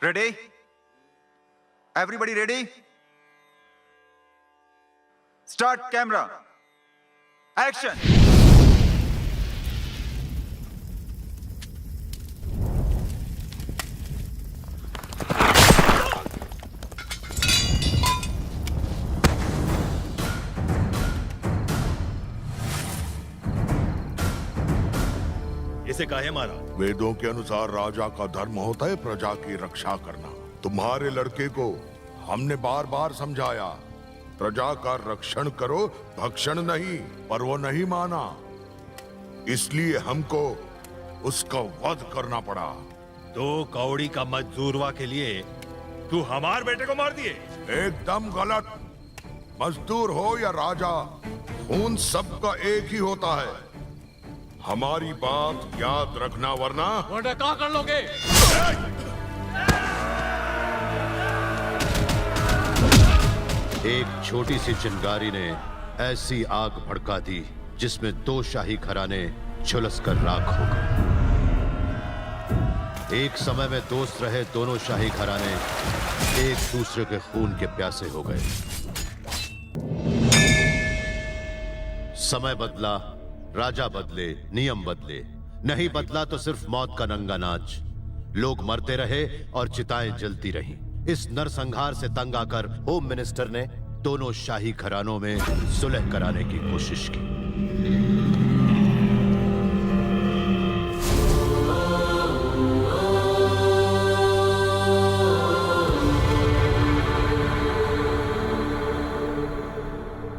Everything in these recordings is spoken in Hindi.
Ready? Everybody ready? Start camera. Action. इसे काहे मारा? वेदों के अनुसार राजा का धर्म होता है प्रजा की रक्षा करना। तुम्हारे लड़के को हमने बार बार समझाया, प्रजा का रक्षण करो, भक्षण नहीं, पर वो नहीं माना। इसलिए हमको उसका वध करना पड़ा। 2 कौड़ी का मजदूरवा के लिए तू हमारे बेटे को मार दिए? एकदम गलत। मजदूर हो या राजा, खून सबका एक ही होता है। हमारी बात याद रखना, वरना क्या कर लोगे? एक छोटी सी चिंगारी ने ऐसी आग भड़का दी जिसमें 2 शाही घराने झुलस कर राख हो गए। एक समय में दोस्त रहे दोनों शाही घराने एक दूसरे के खून के प्यासे हो गए। समय बदला, राजा बदले, नियम बदले, नहीं बदला तो सिर्फ मौत का नंगा नाच। लोग मरते रहे और चिताएं जलती रहीं। इस नरसंहार से तंग आकर होम मिनिस्टर ने दोनों शाही घरानों में सुलह कराने की कोशिश की।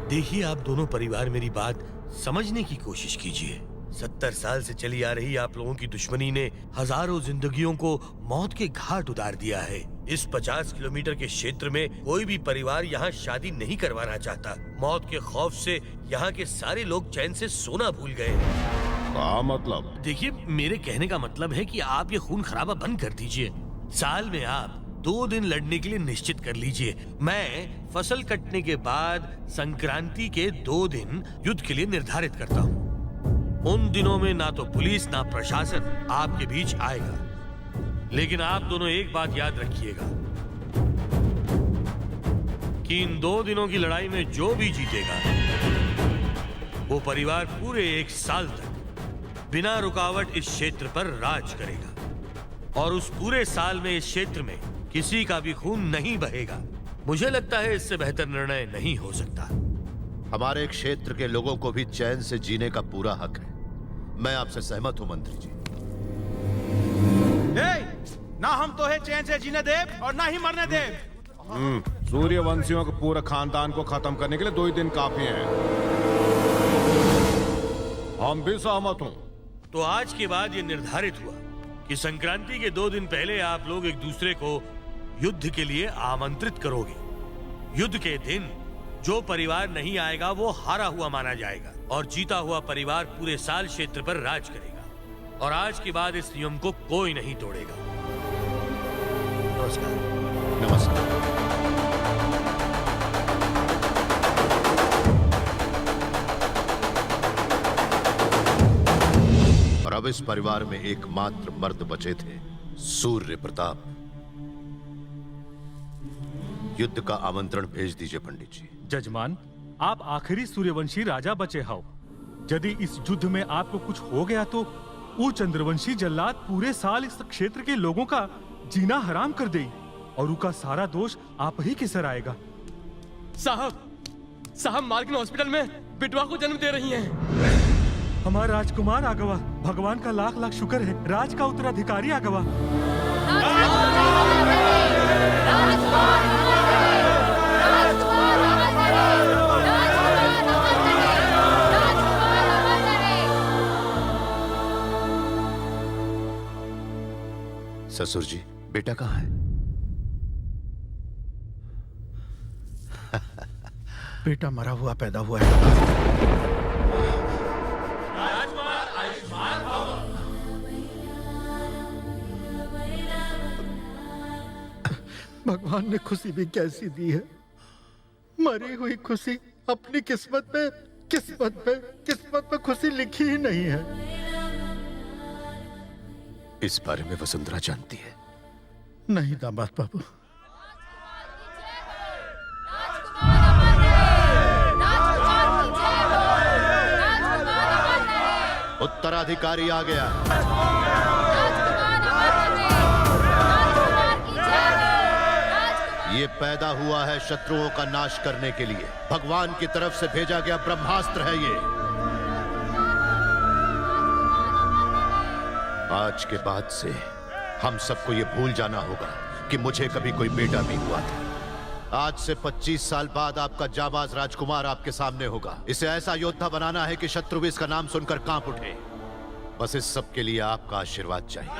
देखिए, आप दोनों परिवार मेरी बात समझने की कोशिश कीजिए। 70 साल से चली आ रही आप लोगों की दुश्मनी ने हजारों जिंदगियों को मौत के घाट उतार दिया है। इस 50 किलोमीटर के क्षेत्र में कोई भी परिवार यहाँ शादी नहीं करवाना चाहता। मौत के खौफ से यहाँ के सारे लोग चैन से सोना भूल गए। क्या मतलब? देखिए, मेरे कहने का मतलब है कि आप ये खून खराबा बंद कर दीजिए। साल में आप 2 दिन लड़ने के लिए निश्चित कर लीजिए। मैं फसल कटने के बाद संक्रांति के 2 दिन युद्ध के लिए निर्धारित करता हूँ। उन दिनों में ना तो पुलिस ना प्रशासन आपके बीच आएगा। लेकिन आप दोनों एक बात याद रखिएगा कि इन 2 दिनों की लड़ाई में जो भी जीतेगा वो परिवार पूरे 1 साल तक बिना रुकावट इस क्षेत्र पर राज करेगा। और उस पूरे साल में इस क्षेत्र में किसी का भी खून नहीं बहेगा। मुझे लगता है इससे बेहतर निर्णय नहीं हो सकता। हमारे क्षेत्र के लोगों को भी चैन से जीने का पूरा हक है। मैं आपसे सहमत हूं मंत्री जी। ना हम तो है चैन से जीने दे और ना ही मरने दे। सूर्यवंशियों के पूरे खानदान को खत्म करने के लिए 2 ही दिन काफी हैं। हम भी सहमत हूं। तो आज के बाद ये निर्धारित हुआ कि संक्रांति के 2 दिन पहले आप लोग एक दूसरे को युद्ध के लिए आमंत्रित करोगे। युद्ध के दिन जो परिवार नहीं आएगा वो हारा हुआ माना जाएगा और जीता हुआ परिवार पूरे साल क्षेत्र पर राज करेगा। और आज के बाद इस नियम को कोई नहीं तोड़ेगा। नमस्कार। नमस्कार। और अब इस परिवार में एकमात्र मर्द बचे थे, सूर्य प्रताप। युद्ध का आमंत्रण भेज दीजिए पंडित जी। जजमान, आप आखिरी सूर्यवंशी राजा बचे हो। यदि इस युद्ध में आपको कुछ हो गया तो वो चंद्रवंशी जल्लाद पूरे साल इस क्षेत्र के लोगों का जीना हराम कर देगी और उसका सारा दोष आप ही के सर आएगा। साहब मालकिन हॉस्पिटल में बिटवा को जन्म दे रही हैं। हमारा राजकुमार आगवा, भगवान का लाख लाख शुक्र है। राज का उत्तराधिकारी आगवा। ससुर जी, बेटा कहाँ है? बेटा मरा हुआ पैदा हुआ है। भगवान ने खुशी भी कैसी दी है। मरी हुई खुशी अपनी किस्मत में खुशी लिखी ही नहीं है। इस बारे में वसुंधरा जानती है। नहीं दामाद बाबू, उत्तराधिकारी आ गया। ये पैदा हुआ है शत्रुओं का नाश करने के लिए। भगवान की तरफ से भेजा गया ब्रह्मास्त्र है ये। आज के बाद से हम सबको ये भूल जाना होगा कि मुझे कभी कोई बेटा भी हुआ था। आज से 25 साल बाद आपका जाबाज राजकुमार आपके सामने होगा। इसे ऐसा योद्धा बनाना है कि शत्रु भी इसका नाम सुनकर कांप उठे। बस इस सब के लिए आपका आशीर्वाद चाहिए।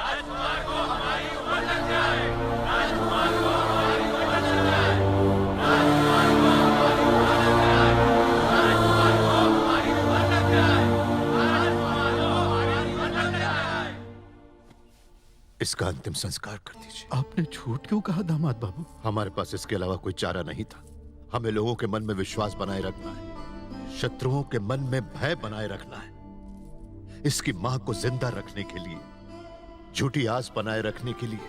इसका अंतिम संस्कार कर दीजिए। आपने झूठ क्यों कहा दामाद बाबू? हमारे पास इसके अलावा कोई चारा नहीं था। हमें लोगों के मन में विश्वास बनाए रखना है, शत्रुओं के मन में भय बनाए रखना है। इसकी मां को जिंदा रखने के लिए, झूठी आस बनाए रखने के लिए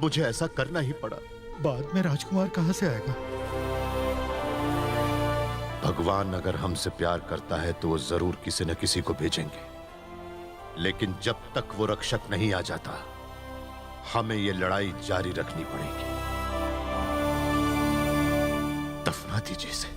मुझे ऐसा करना ही पड़ा। बाद में राजकुमार कहां से आएगा? भगवान अगर हमसे प्यार करता है तो वो जरूर किसी न किसी को भेजेंगे, लेकिन जब तक वो रक्षक नहीं आ जाता हमें ये लड़ाई जारी रखनी पड़ेगी। दफना दीजिए इसे।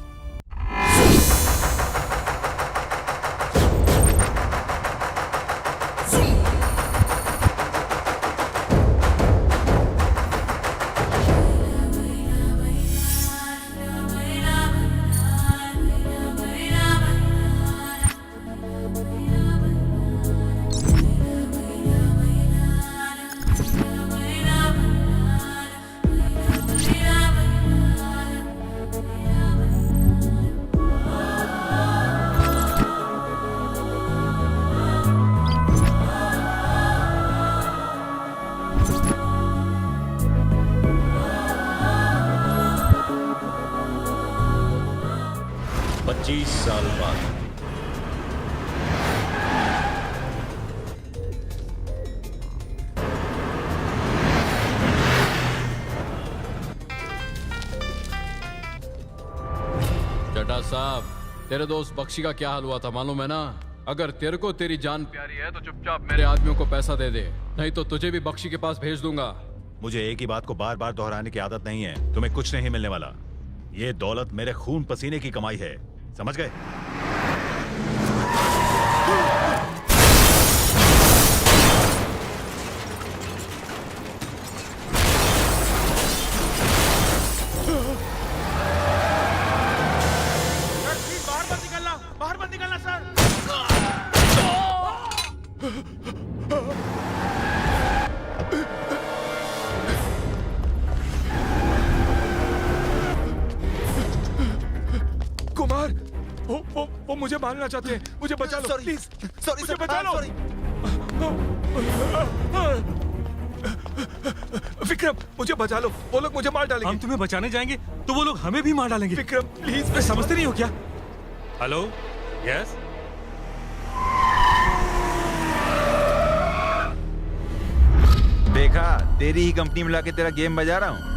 चड्ढा साहब, तेरे दोस्त बख्शी का क्या हाल हुआ था मालूम है ना? अगर तेरे को तेरी जान प्यारी है तो चुपचाप मेरे आदमियों को पैसा दे दे, नहीं तो तुझे भी बख्शी के पास भेज दूंगा। मुझे एक ही बात को बार बार दोहराने की आदत नहीं है। तुम्हें कुछ नहीं मिलने वाला। ये दौलत मेरे खून पसीने की कमाई है, समझ गए? बाहर मत निकलना सर। कुमार, वो मुझे मारना चाहते हैं। मुझे बचा लो प्लीज। सॉरी मुझे बचा लो। विक्रम, मुझे बचा लो। वो लोग मुझे मार डालेंगे। हम तुम्हें बचाने जाएंगे तो वो लोग हमें भी मार डालेंगे। विक्रम प्लीज। मैं समझते नहीं हो क्या? Hello, yes. देखा, तेरी ही कंपनी में लाके तेरा गेम बजा रहा हूं।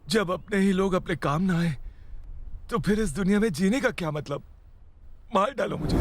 जब अपने ही लोग अपने काम ना आए तो फिर इस दुनिया में जीने का क्या मतलब? मार डालो मुझे।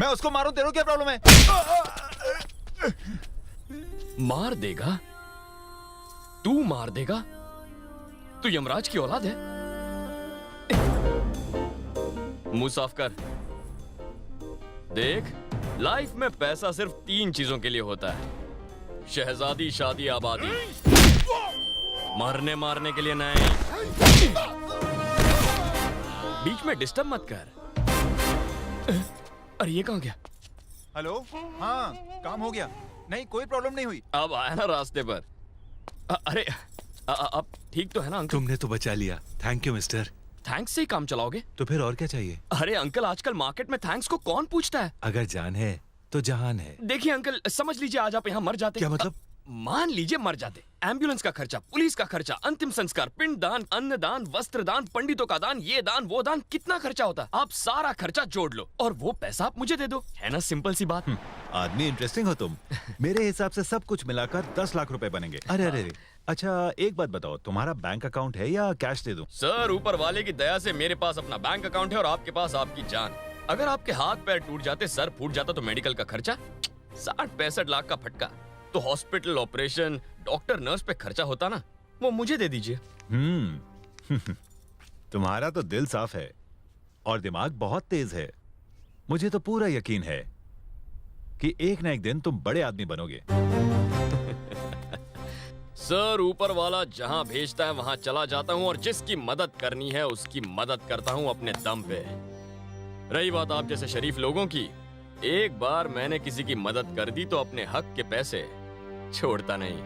मैं उसको मारूं, तेरे को क्या प्रॉब्लम है? मार देगा? तू मार देगा? तू यमराज की औलाद है? मुंह साफ कर। देख, लाइफ में पैसा सिर्फ 3 चीजों के लिए होता है: शहजादी, शादी, आबादी। मरने मारने के लिए नहीं। बीच में डिस्टर्ब मत कर। अरे ये कहाँ गया? हेलो, हाँ काम हो गया, नहीं कोई प्रॉब्लम नहीं हुई। अब आया ना रास्ते पर। अरे अब ठीक तो है ना अंकल? तुमने तो बचा लिया, थैंक यू मिस्टर। थैंक्स से ही काम चलाओगे? तो फिर और क्या चाहिए? अरे अंकल, आजकल मार्केट में थैंक्स को कौन पूछता है? अगर जान है तो जहान है। देखिए अंकल, समझ लीजिए आज आप यहाँ मर जाते। क्या मतलब? मान लीजिए मर जाते, एम्बुलेंस का खर्चा, पुलिस का खर्चा, अंतिम संस्कार, पिंड दान, अन्न दान, वस्त्र दान, पंडितों का दान, ये दान वो दान, कितना खर्चा होता? आप सारा खर्चा जोड़ लो और वो पैसा आप मुझे दे दो। है ना सिंपल सी बात? आदमी इंटरेस्टिंग हो तुम। मेरे हिसाब से सब कुछ मिलाकर 10 लाख रुपए बनेंगे। अरे अरे, अच्छा एक बात बताओ, तुम्हारा बैंक अकाउंट है या कैश दे दूं? सर, ऊपर वाले की दया से मेरे पास अपना बैंक अकाउंट है और आपके पास आपकी जान। अगर आपके हाथ पैर टूट जाते, सर फूट जाता तो मेडिकल का खर्चा 60-65 लाख का फटका, तो हॉस्पिटल, ऑपरेशन, डॉक्टर, नर्स पे खर्चा होता ना, वो मुझे दे दीजिए। तुम्हारा तो दिल साफ है और दिमाग बहुत तेज है। मुझे तो पूरा यकीन है कि एक ना एक दिन तुम बड़े आदमी बनोगे। सर, ऊपर वाला जहां भेजता है वहां चला जाता हूं और जिसकी मदद करनी है उसकी मदद करता हूं अपने दम पे। रही बात आप जैसे शरीफ लोगों की, एक बार मैंने किसी की मदद कर दी तो अपने हक के पैसे छोड़ता नहीं।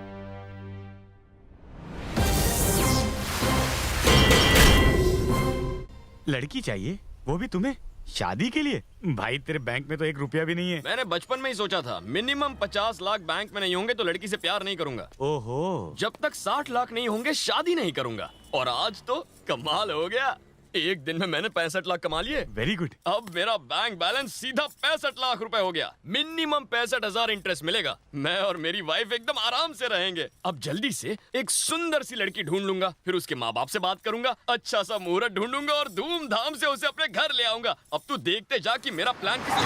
लड़की चाहिए, वो भी तुम्हें? शादी के लिए? भाई तेरे बैंक में तो 1 रुपया भी नहीं है। मैंने बचपन में ही सोचा था मिनिमम 50 लाख बैंक में नहीं होंगे तो लड़की से प्यार नहीं करूंगा। ओहो। जब तक 60 लाख नहीं होंगे शादी नहीं करूंगा। और आज तो कमाल हो गया, एक दिन में मैंने 65 लाख कमा लिए। Very good. अब मेरा बैंक बैलेंस सीधा 65 लाख रुपए हो गया। मिनिमम 65,000 इंटरेस्ट मिलेगा। मैं और मेरी वाइफ एकदम आराम से रहेंगे। अब जल्दी से एक सुंदर सी लड़की ढूंढ लूंगा, फिर उसके माँ बाप से बात करूंगा, अच्छा सा मुहूर्त ढूंढूंगा और धूमधाम से उसे अपने घर ले आऊंगा। अब तू देखते जा कि मेरा प्लान किसी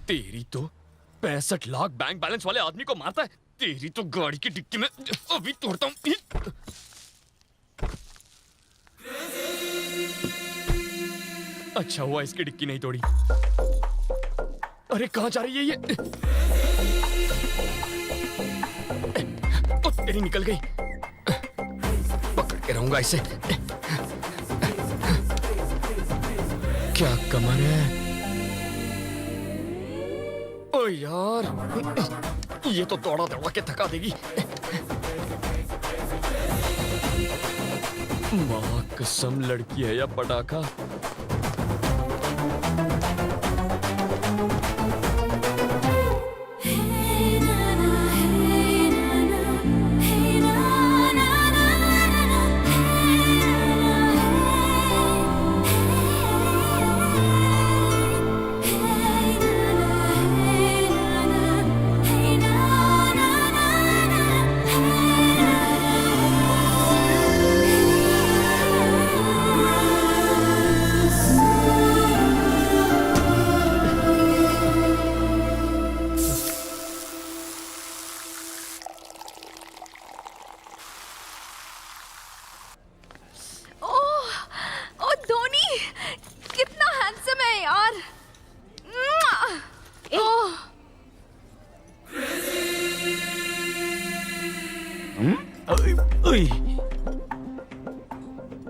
तेरी तो 65 लाख बैंक बैलेंस वाले आदमी को मारता है। तेरी तो गाड़ी की डिक्की में अभी तोड़ता हूँ। अच्छा हुआ इसकी डिक्की नहीं तोड़ी। अरे कहाँ जा रही है ये? ओ, तेरी निकल गई। पकड़ के रहूंगा इसे। क्या कमर है? ओ यार, ये तो दौड़ा दौड़ा के थका देगी। माँ कसम, लड़की है या पटाखा?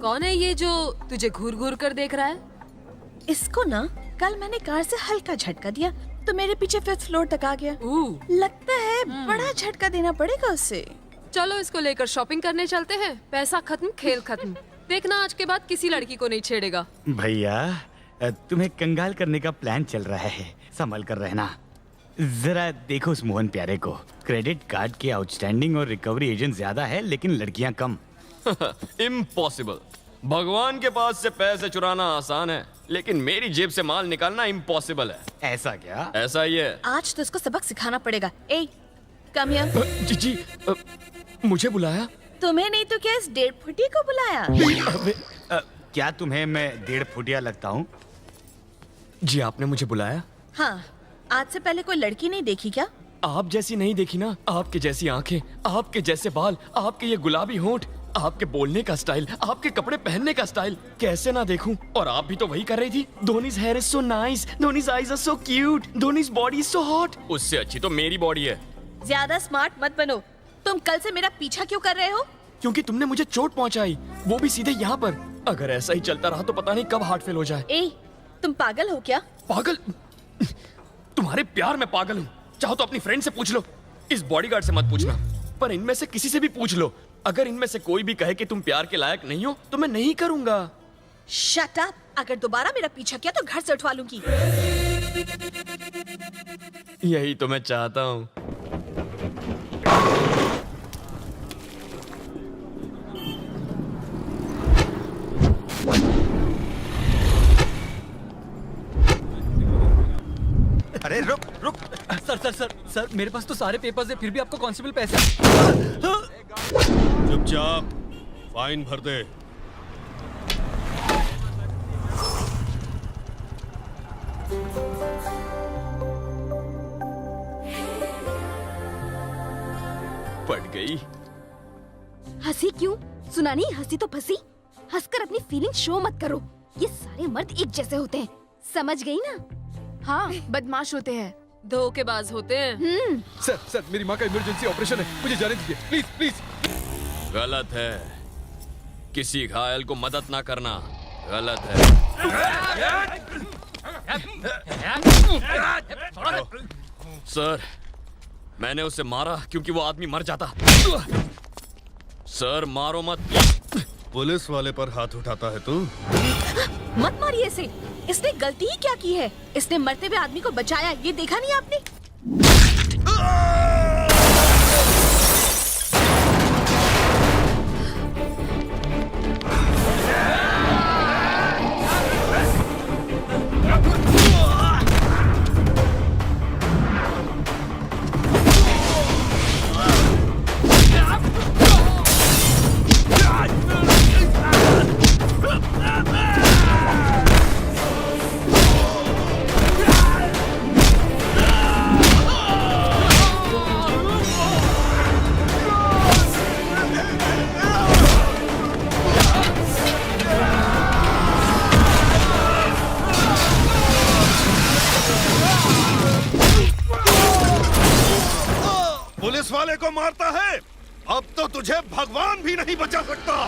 कौन है ये जो तुझे घूर घूर कर देख रहा है? इसको ना कल मैंने कार से हल्का झटका दिया तो मेरे पीछे 5th फ्लोर तक आ गया। लगता है बड़ा झटका देना पड़ेगा उससे। चलो इसको लेकर शॉपिंग करने चलते हैं। पैसा खत्म, खेल खत्म। देखना आज के बाद किसी लड़की को नहीं छेड़ेगा। भैया, तुम्हें कंगाल करने का प्लान चल रहा है, संभल कर रहना। जरा देखो उस मोहन प्यारे को। क्रेडिट कार्ड के आउटस्टैंडिंग और रिकवरी एजेंट ज्यादा है लेकिन लड़कियां कम। इम्पॉसिबल। भगवान के पास से पैसे चुराना आसान है लेकिन मेरी जेब से माल निकालना इम्पॉसिबल है। ऐसा क्या? ऐसा ही है। आज तो इसको सबक सिखाना पड़ेगा। ए, कम हियर। जी, मुझे बुलाया? तुम्हें नहीं तो क्या इस 1.5 फुटी को बुलाया? क्या तुम्हें मैं 1.5 फुटिया लगता हूँ? जी आपने मुझे बुलाया? हाँ, आज से पहले कोई लड़की नहीं देखी क्या? आप जैसी नहीं देखी ना, आपके जैसी आंखें, आपके जैसे बाल, आपके ये गुलाबी होंठ, आपके बोलने का स्टाइल, आपके कपड़े पहनने का स्टाइल, कैसे ना देखूं? और आप भी तो वही कर रही थी। Dhoni's hair is so nice, Dhoni's eyes are so cute, Dhoni's body is so hot. उससे अच्छी तो मेरी बॉडी है। ज्यादा स्मार्ट मत बनो। तुम कल से मेरा पीछा क्यों कर रहे हो? क्योंकि तुमने मुझे चोट पहुंचाई, वो भी सीधे यहाँ पर। अगर ऐसा ही चलता रहा तो पता नहीं कब हार्ट फेल हो जाए। ए, तुम पागल हो क्या? पागल? तुम्हारे प्यार में पागल हूँ। चाहो तो अपनी फ्रेंड से पूछ लो, इस बॉडीगार्ड से मत पूछना, पर इनमें से किसी से भी पूछ लो। अगर इनमें से कोई भी कहे कि तुम प्यार के लायक नहीं हो तो मैं नहीं करूंगा। Shut up! अगर दोबारा मेरा पीछा किया तो घर से उठवा लूंगी। यही तो मैं चाहता हूँ। अरे रुक रुक। सर सर सर सर मेरे पास तो सारे पेपर्स है, फिर भी आपको कांस्टेबल पैसे। चुपचाप फाइन भर दे। पड़ गई। हंसी क्यों? सुना नहीं, हंसी तो फंसी। हंसकर अपनी फीलिंग शो मत करो। ये सारे मर्द एक जैसे होते हैं, समझ गई ना? हाँ, बदमाश होते हैं, धोखेबाज होते हैं। सर सर मेरी माँ का इमरजेंसी ऑपरेशन है, मुझे जाने दीजिए प्लीज प्लीज। गलत है, किसी घायल को मदद ना करना गलत है। सर, मैंने उसे मारा क्योंकि वो आदमी मर जाता। सर मारो मत। पुलिस वाले पर हाथ उठाता है तू? मत मारिए इसे, इसने गलती ही क्या की है? इसने मरते हुए आदमी को बचाया, ये देखा नहीं आपने? पुलिस वाले को मारता है, अब तो तुझे भगवान भी नहीं बचा सकता।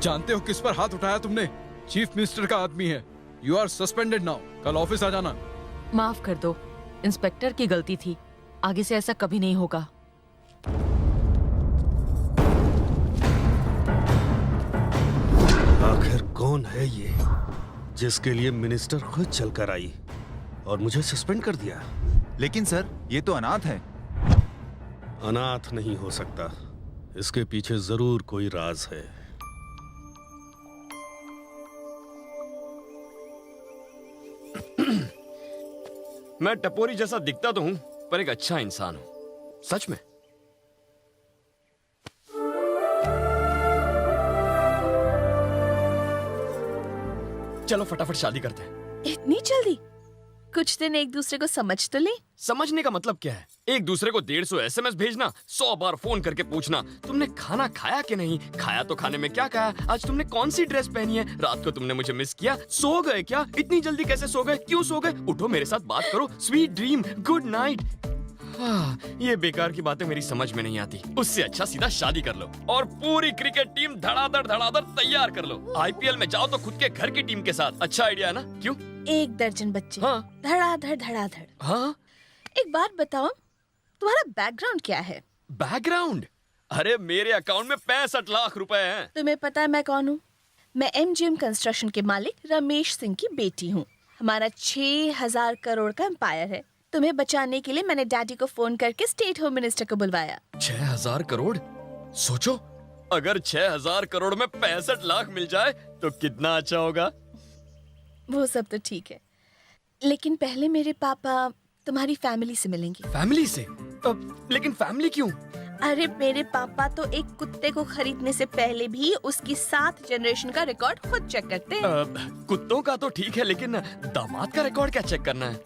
जानते हो किस पर हाथ उठाया तुमने? चीफ मिनिस्टर का आदमी है। You are suspended now. कल ऑफिस आ जाना। माफ कर दो, इंस्पेक्टर की गलती थी, आगे से ऐसा कभी नहीं होगा। आखिर कौन है ये जिसके लिए मिनिस्टर खुद चलकर आई और मुझे सस्पेंड कर दिया? लेकिन सर, ये तो अनाथ है। अनाथ नहीं हो सकता, इसके पीछे जरूर कोई राज है। मैं टपोरी जैसा दिखता तो हूं, पर एक अच्छा इंसान हूं, सच में। चलो फटाफट शादी करते हैं। इतनी जल्दी? कुछ दिन एक दूसरे को समझ तो ले। समझने का मतलब क्या है? एक दूसरे को 150 SMS भेजना, 100 बार फोन करके पूछना तुमने खाना खाया कि नहीं, खाया तो खाने में क्या खाया, आज तुमने कौन सी ड्रेस पहनी है, रात को तुमने मुझे मिस किया, सो गए क्या, इतनी जल्दी कैसे सो गए, क्यों सो गए, उठो मेरे साथ बात करो, स्वीट ड्रीम, गुड नाइट। ये बेकार की बातें मेरी समझ में नहीं आती। उससे अच्छा सीधा शादी कर लो और पूरी क्रिकेट टीम धड़ाधड़ तैयार कर लो। IPL में जाओ तो खुद के घर की टीम के साथ। अच्छा आइडिया है ना? क्यों? 1 दर्जन बच्चे। हाँ। धड़ाधड़ धड़ाधड़। हाँ। एक बात बताओ, तुम्हारा बैकग्राउंड क्या है? बैकग्राउंड? अरे मेरे अकाउंट में 65 लाख रुपए हैं। तुम्हें पता है मैं कौन हूँ? मैं MGM कंस्ट्रक्शन के मालिक रमेश सिंह की बेटी हूँ। हमारा 6000 करोड़ का एम्पायर है। तुम्हें बचाने के लिए मैंने डैडी को फोन करके स्टेट होम मिनिस्टर को बुलवाया। 6000 करोड़? सोचो, अगर 6000 करोड़ में 65 लाख मिल जाए तो कितना अच्छा होगा। वो सब तो ठीक है, लेकिन पहले मेरे पापा तुम्हारी फैमिली से मिलेंगे। फैमिली से? लेकिन फैमिली क्यों? अरे मेरे पापा तो एक कुत्ते को खरीदने से पहले भी उसकी 7 जनरेशन का रिकॉर्ड खुद चेक करते हैं। कुत्तों का तो ठीक है, लेकिन दामाद का रिकॉर्ड क्या चेक करना है?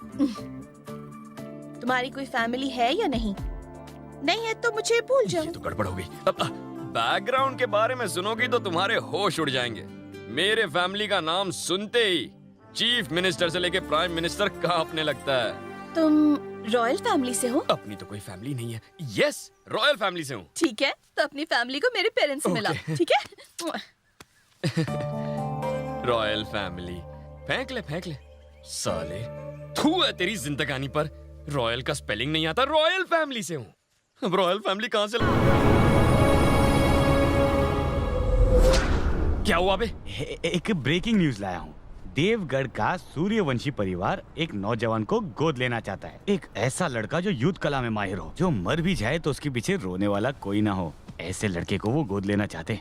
तुम्हारी कोई फैमिली है या नहीं? नहीं है तो मुझे भूल जाओ। ये तो गड़बड़ हो गई। बैकग्राउंड के बारे में सुनोगी तो तुम्हारे होश उड़ जाएंगे। मेरे फैमिली का नाम सुनते ही चीफ मिनिस्टर से लेके प्राइम मिनिस्टर कांपने लगता है। तुम रॉयल फैमिली से हो? अपनी तो कोई फैमिली नहीं है। यस, रॉयल फैमिली से हूँ। ठीक है, तो अपनी फैमिली को मेरे पेरेंट्स से मिलाओ, ठीक है? रॉयल फैमिली फेंक ले साले। थू है तेरी जिंदगानी पर। रॉयल का स्पेलिंग नहीं आता, रॉयल फैमिली से हूँ। अब रॉयल फैमिली कहाँ से क्या हुआ बे? एक ब्रेकिंग न्यूज लाया हूँ। देवगढ़ का सूर्यवंशी परिवार एक नौजवान को गोद लेना चाहता है। एक ऐसा लड़का जो युद्ध कला में माहिर हो, जो मर भी जाए तो उसके पीछे रोने वाला कोई ना हो। ऐसे लड़के को वो गोद लेना चाहते।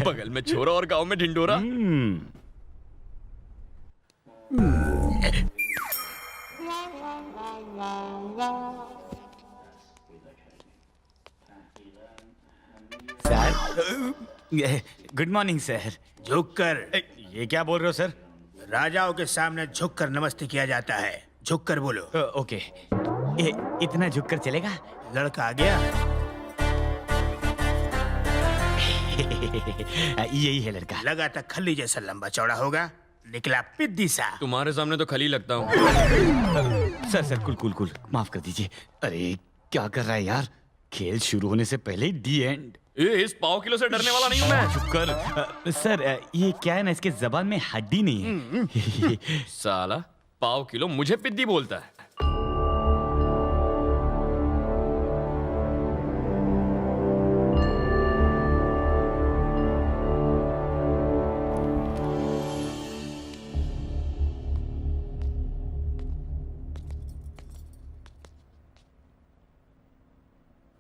बगल में छोरा और गांव में ढिंडोरा। Sir, good morning sir. झुक कर। ये क्या बोल रहे हो सर? राजाओं के सामने झुक कर नमस्ते किया जाता है। झुक कर बोलो। ओके। इतना झुक कर चलेगा? लड़का आ गया। यही है लड़का। लगा था खली जैसा लंबा चौड़ा होगा, निकला पिद्दी सा। तुम्हारे सामने तो खली लगता हूँ। सर कुल माफ कर दीजिए। अरे क्या कर रहा है यार? खेल शुरू होने से पहले दी एंड। इस पाव किलो से डरने वाला नहीं हूँ मैं। चुप कर। सर ये क्या है ना, इसके जबान में हड्डी नहीं है। साला पाव किलो मुझे पिद्दी बोलता है।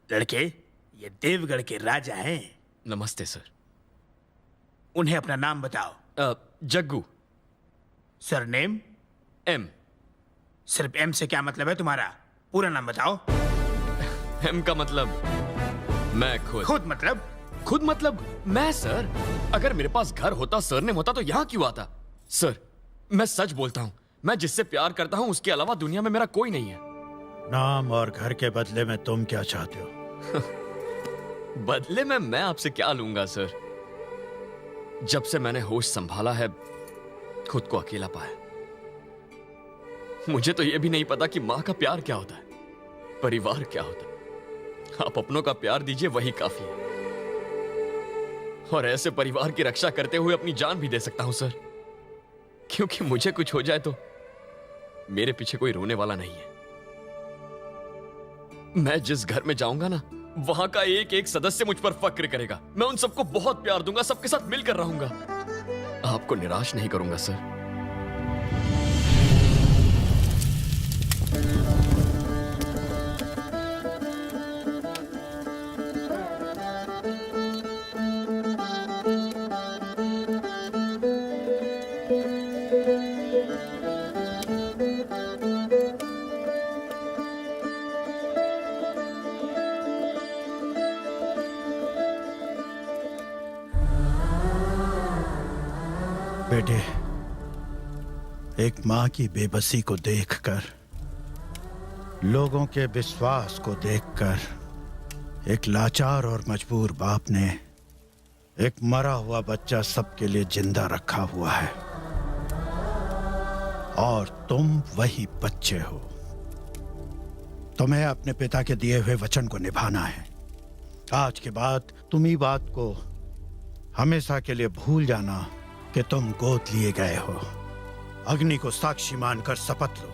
लड़के, ये देवगढ़ के राजा हैं। नमस्ते सर। उन्हें अपना नाम बताओ। जग्गू। सरनेम? एम। सिर्फ एम से क्या मतलब है तुम्हारा? पूरा नाम बताओ। एम का मतलब मैं खुद। खुद मतलब? खुद मतलब मैं सर। अगर मेरे पास घर होता, सरनेम होता तो यहाँ क्यों आता? सर मैं सच बोलता हूँ, मैं जिससे प्यार करता हूँ उसके अलावा दुनिया में मेरा कोई नहीं है। नाम और घर के बदले में तुम क्या चाहते हो? बदले में मैं आपसे क्या लूंगा सर? जब से मैंने होश संभाला है, खुद को अकेला पाया। मुझे तो यह भी नहीं पता कि मां का प्यार क्या होता है, परिवार क्या होता है। आप अपनों का प्यार दीजिए, वही काफी है। और ऐसे परिवार की रक्षा करते हुए अपनी जान भी दे सकता हूं सर, क्योंकि मुझे कुछ हो जाए तो मेरे पीछे कोई रोने वाला नहीं है। मैं जिस घर में जाऊंगा ना, वहां का एक एक सदस्य मुझ पर फक्र करेगा। मैं उन सबको बहुत प्यार दूंगा, सबके साथ मिलकर रहूंगा। आपको निराश नहीं करूंगा सर। बेटे, एक माँ की बेबसी को देखकर, लोगों के विश्वास को देखकर, एक लाचार और मजबूर बाप ने एक मरा हुआ बच्चा सबके लिए जिंदा रखा हुआ है। और तुम वही बच्चे हो। तुम्हें अपने पिता के दिए हुए वचन को निभाना है। आज के बाद तुम ही बात को हमेशा के लिए भूल जाना कि तुम गोद लिए गए हो। अग्नि को साक्षी मानकर शपथ लो।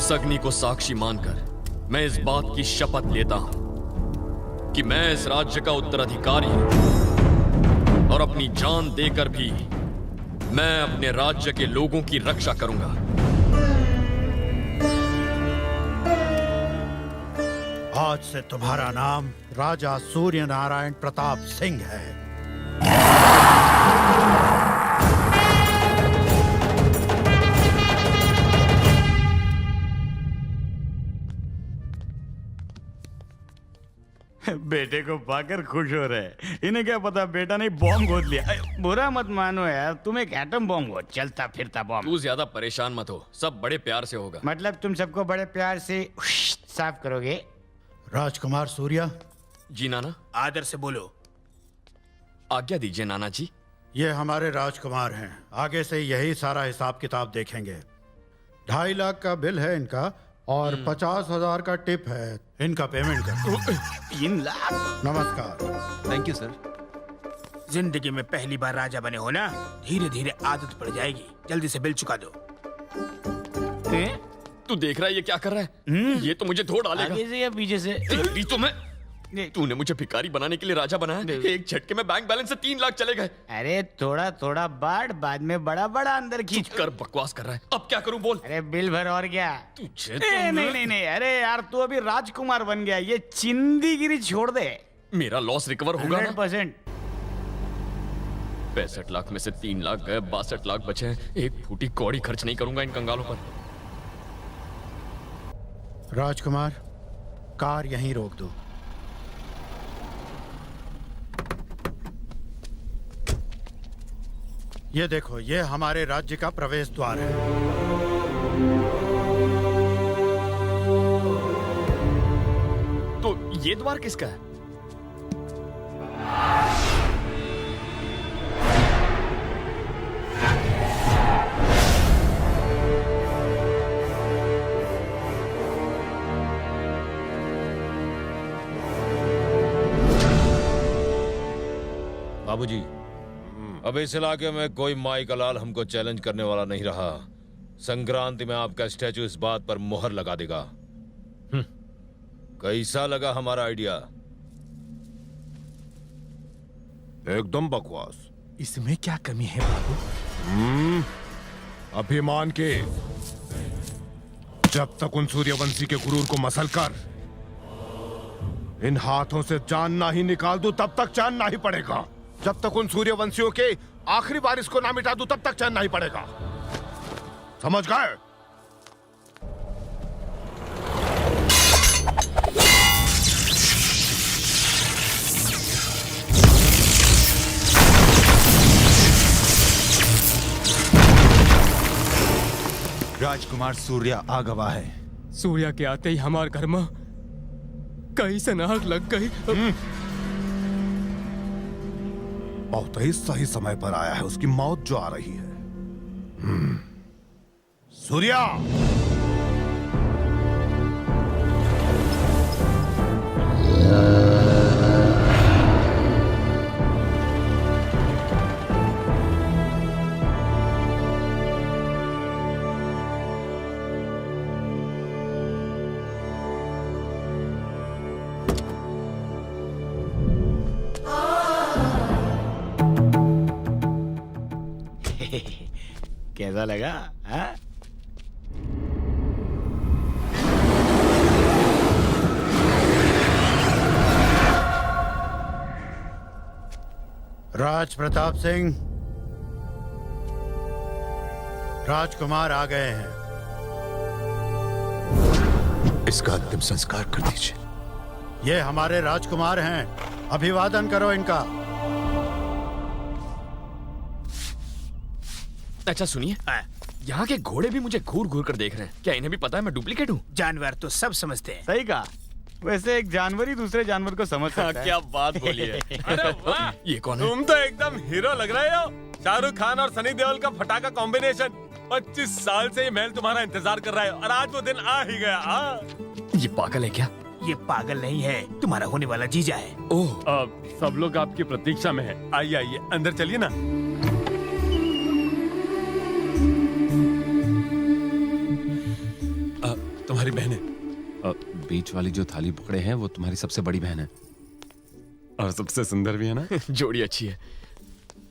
इस अग्नि को साक्षी मानकर मैं इस बात की शपथ लेता हूं कि मैं इस राज्य का उत्तराधिकारी हूं और अपनी जान देकर भी मैं अपने राज्य के लोगों की रक्षा करूंगा। आज से तुम्हारा नाम राजा सूर्य नारायण प्रताप सिंह है। बेटे को पाकर खुश हो रहे। इन्हें क्या पता बेटा ने बॉम्ब गोद लिया। बुरा मत मानो यार, तुम एक एटम बॉम्ब हो, चलता फिरता बॉम्ब। तू ज्यादा परेशान मत हो, सब बड़े प्यार से होगा। मतलब तुम सबको बड़े प्यार से साफ करोगे? राजकुमार सूर्या। जी नाना। आदर से बोलो। आज्ञा दीजिए नाना जी। ये हमारे राजकुमार हैं, आगे से यही सारा हिसाब किताब देखेंगे। 2.5 लाख का बिल है इनका और 50,000 का टिप है। इनका पेमेंट कर। 3 लाख। नमस्कार। Thank you sir. जिंदगी में पहली बार राजा बने हो ना, धीरे धीरे आदत पड़ जाएगी। जल्दी से बिल चुका दो। तू देख रहा है ये क्या कर रहा है? ये तो मुझे धो डालेगा। आगे से या पीछे से? तेरी तो मैं। तूने मुझे भिखारी बनाने के लिए राजा बनाया, एक झटके में बैंक बैलेंस से 3 लाख चले गए। अरे थोड़ा थोड़ा बांट, बाद में बड़ा बड़ा अंदर खींच कर। बकवास कर रहा है, अब क्या करूं बोल। अरे बिल भर और क्या। तुझे नहीं, अरे यार तू अभी राजकुमार बन गया, ये चिंदीगिरी छोड़ दे। मेरा लॉस रिकवर होगा 100%। 65 लाख में से 3 लाख गए, 62 लाख बचे हैं। एक फूटी कौड़ी खर्च नहीं करूंगा इन कंगालों पर। राजकुमार, कार यहीं रोक दो। ये देखो, ये हमारे राज्य का प्रवेश द्वार है। तो ये द्वार किसका है? बाबूजी, अब इस इलाके में कोई माई का लाल हमको चैलेंज करने वाला नहीं रहा। संक्रांति में आपका स्टैचू इस बात पर मोहर लगा देगा। कैसा लगा हमारा आइडिया? एकदम बकवास। इसमें क्या कमी है बाबू? अभिमान के। जब तक उन सूर्यवंशी के गुरूर को मसल कर इन हाथों से जान ना ही निकाल दूं, तब तक चैन ना ही पड़ेगा। जब तक उन सूर्यवंशियों के आखिरी बारिश को ना मिटा दूं, तब तक चैन नहीं पड़ेगा। समझ गए? राजकुमार सूर्या आ गवा है। सूर्या के आते ही हमारे घर में कहीं से नाक लग गई। बहुत ही सही समय पर आया है उसकी मौत जो आ रही है। सूर्या, कैसा लगा? हाँ? राज प्रताप सिंह, राजकुमार आ गए हैं। इसका अंतिम संस्कार कर दीजिए। ये हमारे राजकुमार हैं, अभिवादन करो इनका। अच्छा सुनिए, यहाँ के घोड़े भी मुझे घूर घूर कर देख रहे हैं। क्या इन्हें भी पता है मैं डुप्लीकेट हूँ? जानवर तो सब समझते हैं। सही कहा। वैसे एक जानवर ही दूसरे जानवर को समझ सकता है। क्या बात बोली है। अरे वाह, ये कौन है? तुम तो एकदम हीरो लग रहे हो। शाहरुख खान और सनी देओल का फटाका कॉम्बिनेशन। 25 साल से ये महल तुम्हारा इंतजार कर रहा है और आज वो दिन आ ही गया। ये पागल है क्या? ये पागल नहीं है, तुम्हारा होने वाला जीजा है। ओह, सब लोग आपकी प्रतीक्षा में है। आइए आइए, अंदर चलिए ना। तुम्हारी बहन है। बीच वाली जो थाली पकड़े हैं वो तुम्हारी सबसे बड़ी बहन है। और सबसे सुंदर भी है ना। जोड़ी अच्छी है।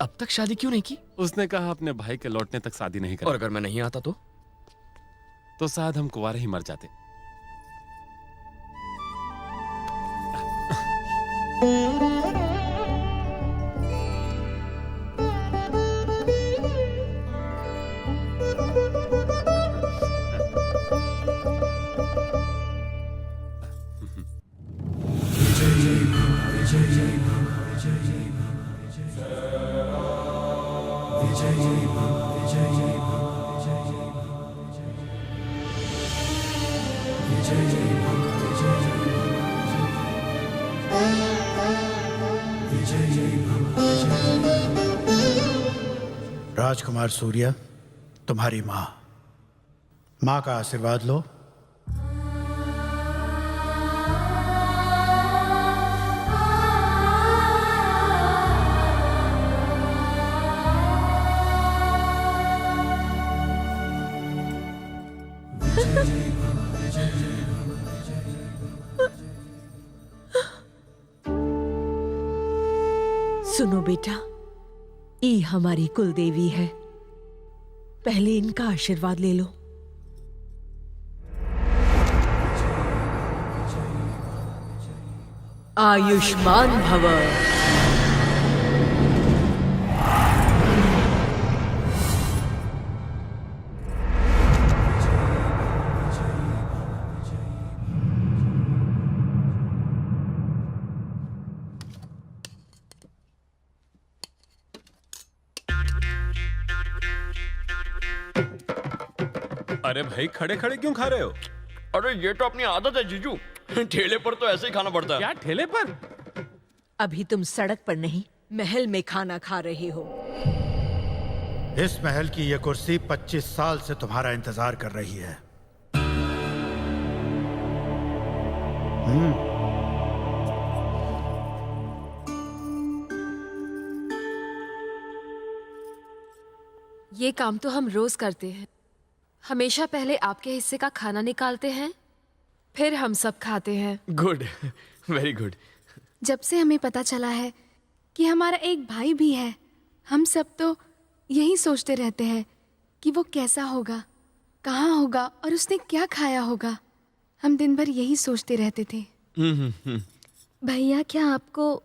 अब तक शादी क्यों नहीं की? उसने कहा अपने भाई के लौटने तक शादी नहीं करेगी। और अगर मैं नहीं आता तो शायद हम कुंवारे ही मर जाते। राजकुमार सूर्या, तुम्हारी माँ का आशीर्वाद लो। सुनो बेटा, ई हमारी कुल देवी है, पहले इनका आशीर्वाद ले लो। आयुष्मान भव। अरे भाई, खड़े खड़े क्यों खा रहे हो? अरे ये तो अपनी आदत है जीजू। ठेले पर तो ऐसे ही खाना पड़ता है। क्या ठेले पर? अभी तुम सड़क पर नहीं, महल में खाना खा रहे हो। इस महल की ये कुर्सी 25 साल से तुम्हारा इंतजार कर रही है। ये काम तो हम रोज करते हैं। हमेशा पहले आपके हिस्से का खाना निकालते हैं, फिर हम सब खाते हैं। Good, very good. जब से हमें पता चला है कि हमारा एक भाई भी है, हम सब तो यही सोचते रहते हैं कि वो कैसा होगा, कहाँ होगा और उसने क्या खाया होगा। हम दिन भर यही सोचते रहते थे। भैया, क्या आपको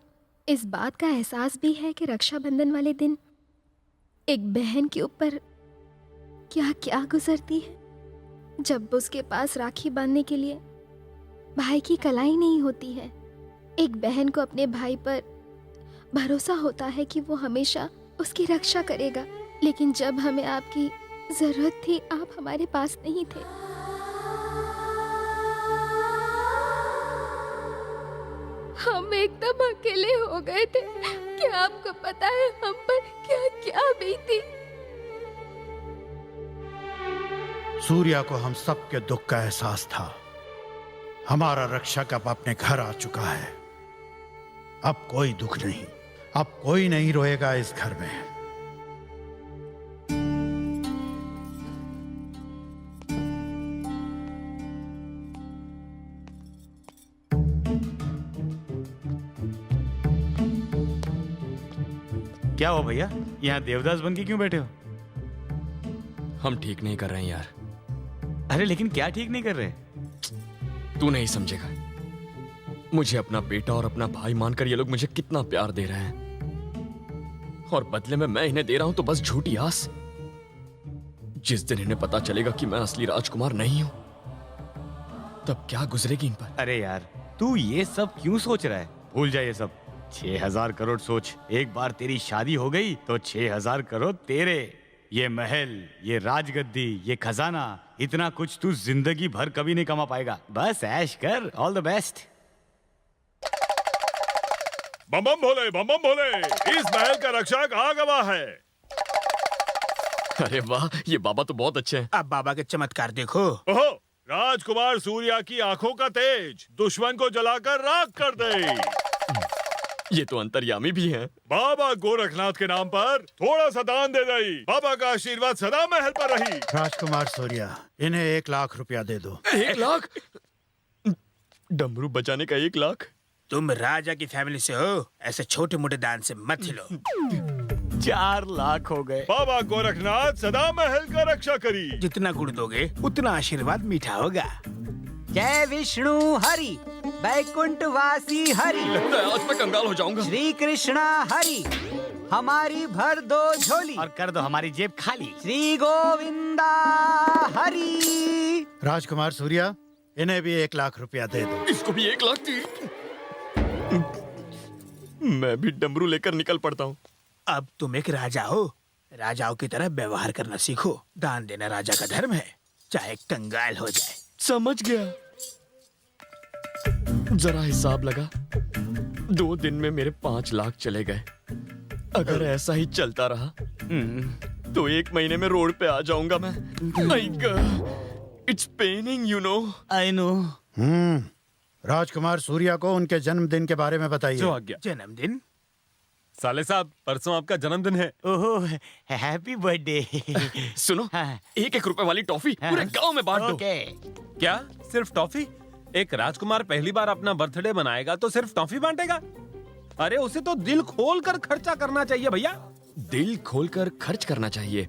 इस बात का एहसास भी है कि रक्षाबंधन वाले दिन एक बहन के ऊपर क्या क्या गुजरती है, जब उसके पास राखी बांधने के लिए भाई की कलाई नहीं होती है। एक बहन को अपने भाई पर भरोसा होता है कि वो हमेशा उसकी रक्षा करेगा, लेकिन जब हमें आपकी जरूरत थी आप हमारे पास नहीं थे। हम एकदम अकेले हो गए थे। क्या आपको पता है हम पर क्या क्या बीती? सूर्या को हम सब के दुख का एहसास था। हमारा रक्षक अब अपने घर आ चुका है। अब कोई दुख नहीं, अब कोई नहीं रोएगा इस घर में। क्या हो भैया, यहाँ देवदास बन के क्यों बैठे हो? हम ठीक नहीं कर रहे हैं यार। अरे लेकिन क्या ठीक नहीं कर रहे? तू नहीं समझेगा। मुझे अपना बेटा और अपना भाई मानकर ये लोग मुझे कितना प्यार दे रहे हैं, और बदले में मैं इन्हें दे रहा हूं तो बस झूठी आस। जिस दिन इन्हें पता चलेगा कि मैं असली राजकुमार नहीं हूं, तब क्या गुजरेगी इन पर। अरे यार, तू ये सब क्यों सोच रहा है? भूल जा ये सब। 6000 करोड़ सोच, एक बार तेरी शादी हो गई तो 6000 करोड़ तेरे। ये महल, ये राजगद्दी, ये खजाना, इतना कुछ तू जिंदगी भर कभी नहीं कमा पाएगा। बस ऐश कर। All the best. बम बम भोले, बम बम भोले। इस महल का रक्षक आ गवा है। अरे वाह, ये बाबा तो बहुत अच्छे हैं। अब बाबा के चमत्कार देखो। ओहो, राजकुमार सूर्या की आंखों का तेज दुश्मन को जलाकर राख कर दे। ये तो अंतर्यामी भी हैं। बाबा गोरखनाथ के नाम पर थोड़ा सा दान दे दई। बाबा का आशीर्वाद सदा महल पर रही। राजकुमार सूर्या, इन्हें 1 लाख रुपया दे दो। 1 लाख? डमरू बचाने का 1 लाख? तुम राजा की फैमिली से हो, ऐसे छोटे मोटे दान से मत हिलो। 4 लाख हो गए। बाबा गोरखनाथ सदा महल का रक्षा करी। जितना गुड़ दोगे उतना आशीर्वाद मीठा होगा। जय विष्णु हरि, बैकुंठ वासी हरि, आज मैं कंगाल हो जाऊंगा। श्री कृष्णा हरि, हमारी भर दो झोली और कर दो हमारी जेब खाली। श्री गोविंदा हरि। राजकुमार सूर्या, इन्हें भी 1 लाख रुपया दे दो। इसको भी 1 लाख दी। मैं भी डमरू लेकर निकल पड़ता हूँ। अब तुम एक राजा हो, राजाओं की तरह व्यवहार करना सीखो। दान देना राजा का धर्म है, चाहे कंगाल हो जाए। समझ गया। जरा हिसाब लगा, 2 दिन में मेरे 5 लाख चले गए। अगर ऐसा ही चलता रहा तो 1 महीने में रोड पे आ जाऊंगा मैं। It's paining, you know. I know. Rajkumar Surya को उनके जन्मदिन के बारे में बताइए। जो आज्ञा। जन्मदिन? साले साहब, परसों आपका जन्मदिन है। ओहो, हैप्पी बर्थडे। सुनो, 1-1 रुपए वाली टॉफी पूरे गांव में बांट दो। क्या सिर्फ टॉफी? एक राजकुमार पहली बार अपना बर्थडे मनाएगा तो सिर्फ टॉफी बांटेगा? अरे उसे तो दिल खोल कर खर्चा करना चाहिए भैया। दिल खोल कर खर्च करना चाहिए?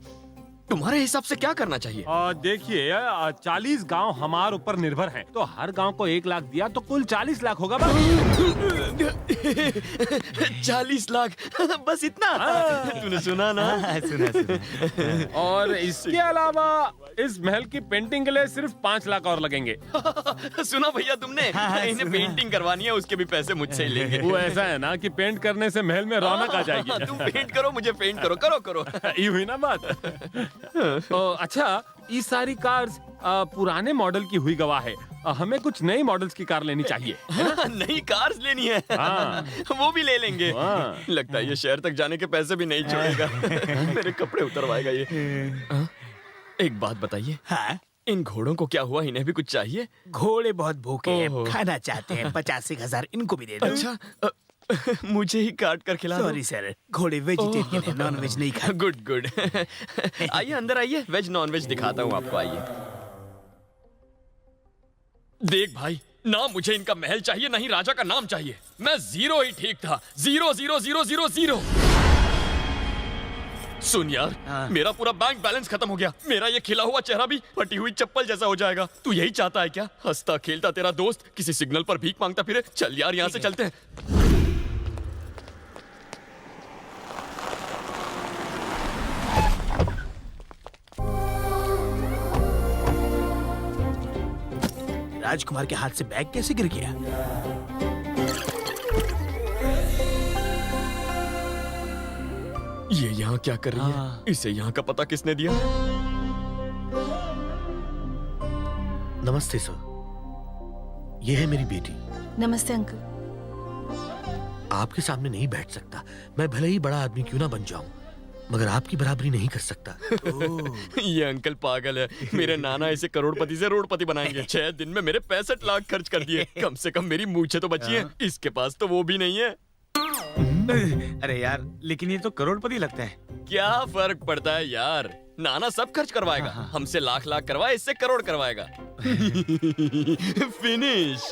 तुम्हारे हिसाब से क्या करना चाहिए? देखिए, 40 गांव हमारे ऊपर निर्भर हैं, तो हर गांव को 1 लाख दिया तो कुल 40 लाख होगा। 40 लाख? बस इतना? तूने सुना ना? सुना। और इसके अलावा इस महल की पेंटिंग के लिए सिर्फ 5 लाख और लगेंगे। सुना भैया तुमने? इन्हें पेंटिंग करवानी है, उसके भी पैसे मुझसे ही लेंगे। वो ऐसा है ना कि पेंट करने से महल में रौनक आ जाएगी। तुम पेंट करो, मुझे पेंट करो। करो। ये हुई ना बात। अच्छा, ये सारी कार्स पुराने मॉडल की हुई गवाह है। हमें कुछ नई मॉडल्स की कार लेनी चाहिए। नई कार्स लेनी है? वो भी ले लेंगे। लगता है ये शहर तक जाने के पैसे भी नहीं छोड़ेगा। मेरे कपड़े उतरवाएगा ये। एक बात बताइए। हाँ? इन घोड़ों को क्या हुआ? इन्हें भी कुछ चाहिए? घोड़े बहुत भूखे हैं, खाना चाहते हैं। 85,000 इनको भी दे दो। अच्छा, मुझे ही काट कर खिला दो। सॉरी सर, घोड़े वेजिटेरियन है, नॉन वेज नहीं खाते। गुड। आइए अंदर आइए, वेज नॉन वेज दिखाता हूँ आपको। आइए। देख भाई, ना मुझे इनका महल चाहिए, ना ही राजा का नाम चाहिए। मैं 0 ही ठीक था। 0। सुन यार, मेरा पूरा बैंक बैलेंस खत्म हो गया। मेरा ये खिला हुआ चेहरा भी फटी हुई चप्पल जैसा हो जाएगा। तू यही चाहता है क्या? हंसता खेलता तेरा दोस्त किसी सिग्नल पर भीख मांगता फिरे। चल यार, यहाँ से चलते हैं। राजकुमार के हाथ से बैग कैसे गिर गया? ये यहाँ क्या कर रही है? इसे यहाँ का पता किसने दिया? नमस्ते सर, ये है मेरी बेटी। नमस्ते अंकल। आपके सामने नहीं बैठ सकता। मैं भले ही बड़ा आदमी क्यों ना बन जाऊं, मगर आपकी बराबरी नहीं कर सकता। ये अंकल पागल है। मेरे नाना इसे करोड़पति से रोडपति बनाएंगे। 6 दिन में मेरे 65 लाख खर्च कर दिए। कम से कम मेरी मूछें तो बची हैं। इसके पास तो वो भी नहीं है। अरे यार, लेकिन ये तो करोड़पति लगता है। क्या फर्क पड़ता है यार? नाना सब खर्च करवाएगा। हमसे लाख करवाए, इससे करोड़ करवाएगा। फिनिश।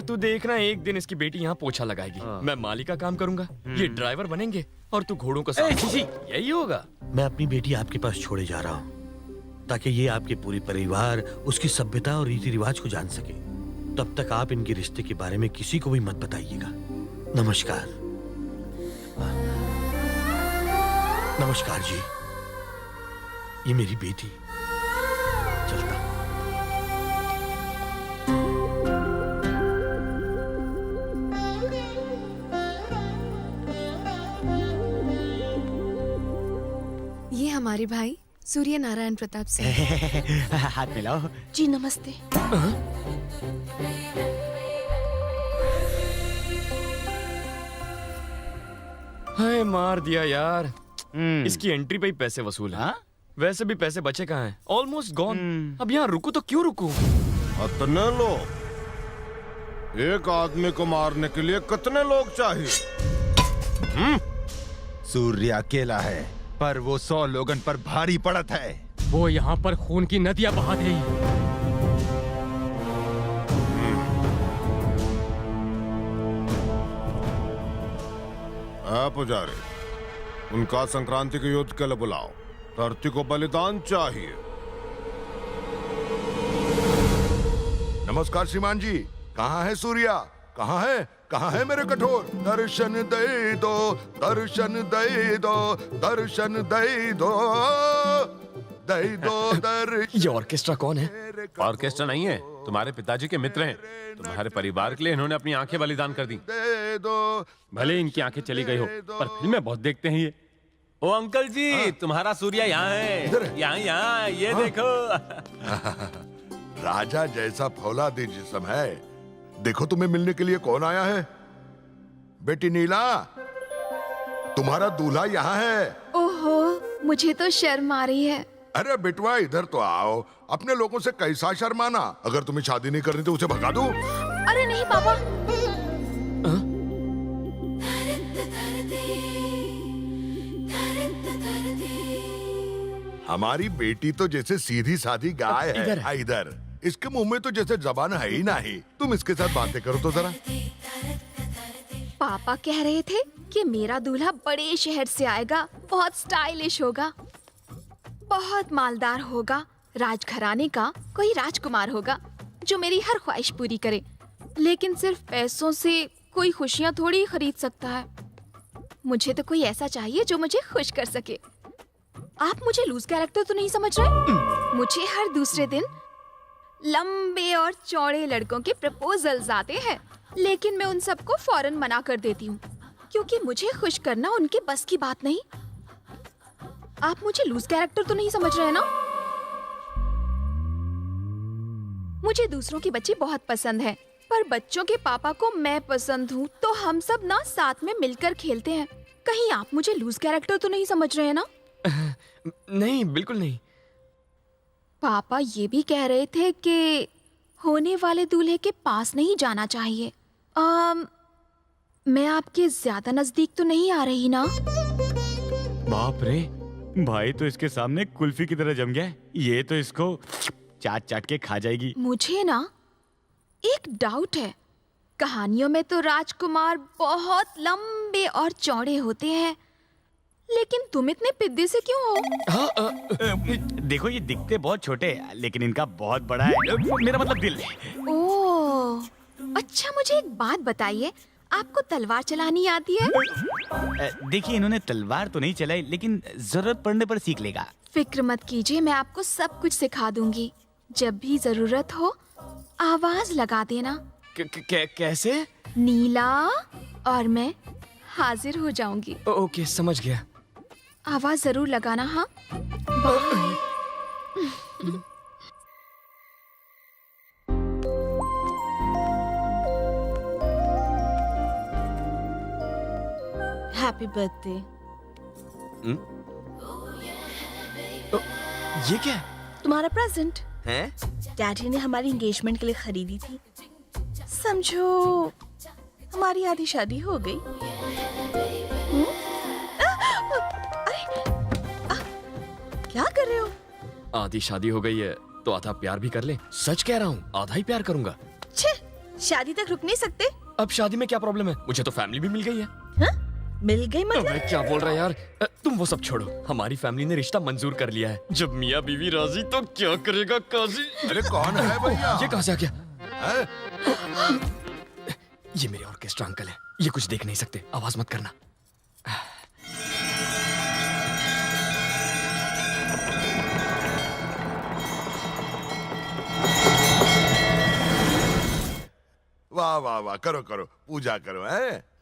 तू देखना, एक दिन इसकी बेटी यहाँ पोछा लगाएगी। मैं माली का काम करूंगा, ये ड्राइवर बनेंगे और तू घोड़ों का साथ। यही होगा। मैं अपनी बेटी आपके पास छोड़े जा रहा हूँ ताकि ये आपके पूरे परिवार उसकी सभ्यता और रीति रिवाज को जान सके। तब तक आप इनके रिश्ते के बारे में किसी को भी मत बताइएगा। नमस्कार। नमस्कार जी, ये मेरी बेटी। चलता। ये हमारे भाई सूर्य नारायण प्रताप सिंह। हाथ मिलाओ। जी नमस्ते। हाय, मार दिया यार। इसकी एंट्री पे ही पैसे वसूल है। वैसे भी पैसे बचे कहाँ हैं? Almost gone. अब यहाँ रुकू तो क्यों रुकू? अतने लो। एक आदमी को मारने के लिए कितने लोग चाहिए? सूर्य अकेला है, पर वो 100 लोगन पर भारी पड़त है। वो यहाँ पर खून की नदियां बहा रही है। पुजारी, उनका संक्रांति के युद्ध के लिए बुलाओ। धरती को बलिदान चाहिए। नमस्कार श्रीमान जी, कहाँ है सूर्या? कहाँ है? कहाँ है मेरे कठोर? दर्शन दे दो, दर्शन दे दो, दर्शन दे दो, दे दो दर्शन। ये ऑर्केस्ट्रा कौन है? ऑर्केस्ट्रा नहीं है, तुम्हारे पिताजी के मित्र हैं। तुम्हारे परिवार के लिए इन्होंने अपनी आंखें बलिदान कर दी। दे दो। भले इनकी आंखें चली गई हो, पर फिल्में बहुत देखते हैं ये। ओ अंकल जी, तुम्हारा सूर्या यहाँ है। यहाँ ये देखो। राजा जैसा फौलादी जिस्म है। देखो तुम्हें मिलने के लिए कौन आया है। बेटी नीला, तुम्हारा दूल्हा यहाँ है। ओहो, मुझे तो शर्म आ रही है। अरे बेटवा, इधर तो आओ। अपने लोगों से कैसा शर्माना। अगर तुम्हें शादी नहीं करनी तो उसे भगा दो। अरे नहीं पापा। हमारी बेटी तो जैसे सीधी सादी गाय है। इधर इसके मुंह में तो जैसे जबान है ही नहीं। तुम इसके साथ बातें करो तो जरा। पापा कह रहे थे कि मेरा दूल्हा बड़े शहर से आएगा, बहुत स्टाइलिश होगा, बहुत मालदार होगा, राजघराने का कोई राजकुमार होगा जो मेरी हर ख्वाहिश पूरी करे। लेकिन सिर्फ पैसों से कोई खुशियाँ थोड़ी खरीद सकता है। मुझे तो कोई ऐसा चाहिए जो मुझे खुश कर सके। आप मुझे लूज कैरेक्टर तो नहीं समझ रहे? मुझे हर दूसरे दिन लंबे और चौड़े लड़कों के प्रपोजल्स आते हैं, लेकिन मैं उन सबको फौरन मना कर देती हूँ, क्योंकि मुझे खुश करना उनके बस की बात नहीं। आप मुझे लूज कैरेक्टर तो नहीं समझ रहे ना? मुझे दूसरों के बच्चे बहुत पसंद हैं, पर बच्चों के पापा को मैं पसंद हूँ, तो हम सब ना साथ में मिलकर खेलते हैं। कहीं आप मुझे लूज कैरेक्टर तो नहीं समझ रहे हैं ना? नहीं, बिल्कुल नहीं। पापा ये भी कह रहे थे कि होने वाले दूल्हे के पास नहीं जाना चाहिए। मैं आपके ज्यादा नजदीक तो नहीं आ रही ना? बाप रे, भाई तो इसके सामने कुल्फी की तरह जम गया है। ये तो इसको चाट चाट के खा जाएगी। मुझे ना एक डाउट है। कहानियों में तो राजकुमार बहुत लंबे और चौड़े होते हैं, लेकिन तुम इतने पिद्दे से क्यों हो? देखो, ये दिखते बहुत छोटे हैं, लेकिन इनका बहुत बड़ा है। मेरा मतलब दिल। ओह, अच्छा मुझे एक बात बताइए, आपको तलवार चलानी आती है? देखिए, इन्होंने तलवार तो नहीं चलाई, लेकिन जरूरत पड़ने पर सीख लेगा। फिक्र मत कीजिए, मैं आपको सब कुछ सिखा दूंगी। जब भी जरूरत हो आवाज लगा देना। कैसे? नीला और मैं हाजिर हो जाऊंगी। ओके, समझ गया। आवाज जरूर लगाना। हाँ, हैप्पी बर्थडे। ये क्या है? तुम्हारा प्रेजेंट है? डैडी ने हमारी एंगेजमेंट के लिए खरीदी थी। समझो हमारी आधी शादी हो गई। क्या कर रहे हो? आधी शादी हो गई है तो आधा प्यार भी कर ले। सच कह रहा हूँ, आधा ही प्यार करूंगा। छे, शादी तक रुक नहीं सकते? अब शादी में क्या प्रॉब्लम है? मुझे तो फैमिली भी मिल गई है। हाँ? मिल गई मतलब? मैं क्या बोल रहा है यार, तुम वो सब छोड़ो। हमारी फैमिली ने रिश्ता मंजूर कर लिया है। जब मियाँ बीवी राजी तो क्या करेगा काजी? अरे कौन है भैया? ये कहाँ से आ गया? ये मेरे ऑर्केस्ट्रा अंकल है। ये कुछ देख नहीं सकते, आवाज मत करना। वाह वाह वाह, करो करो, पूजा करो। है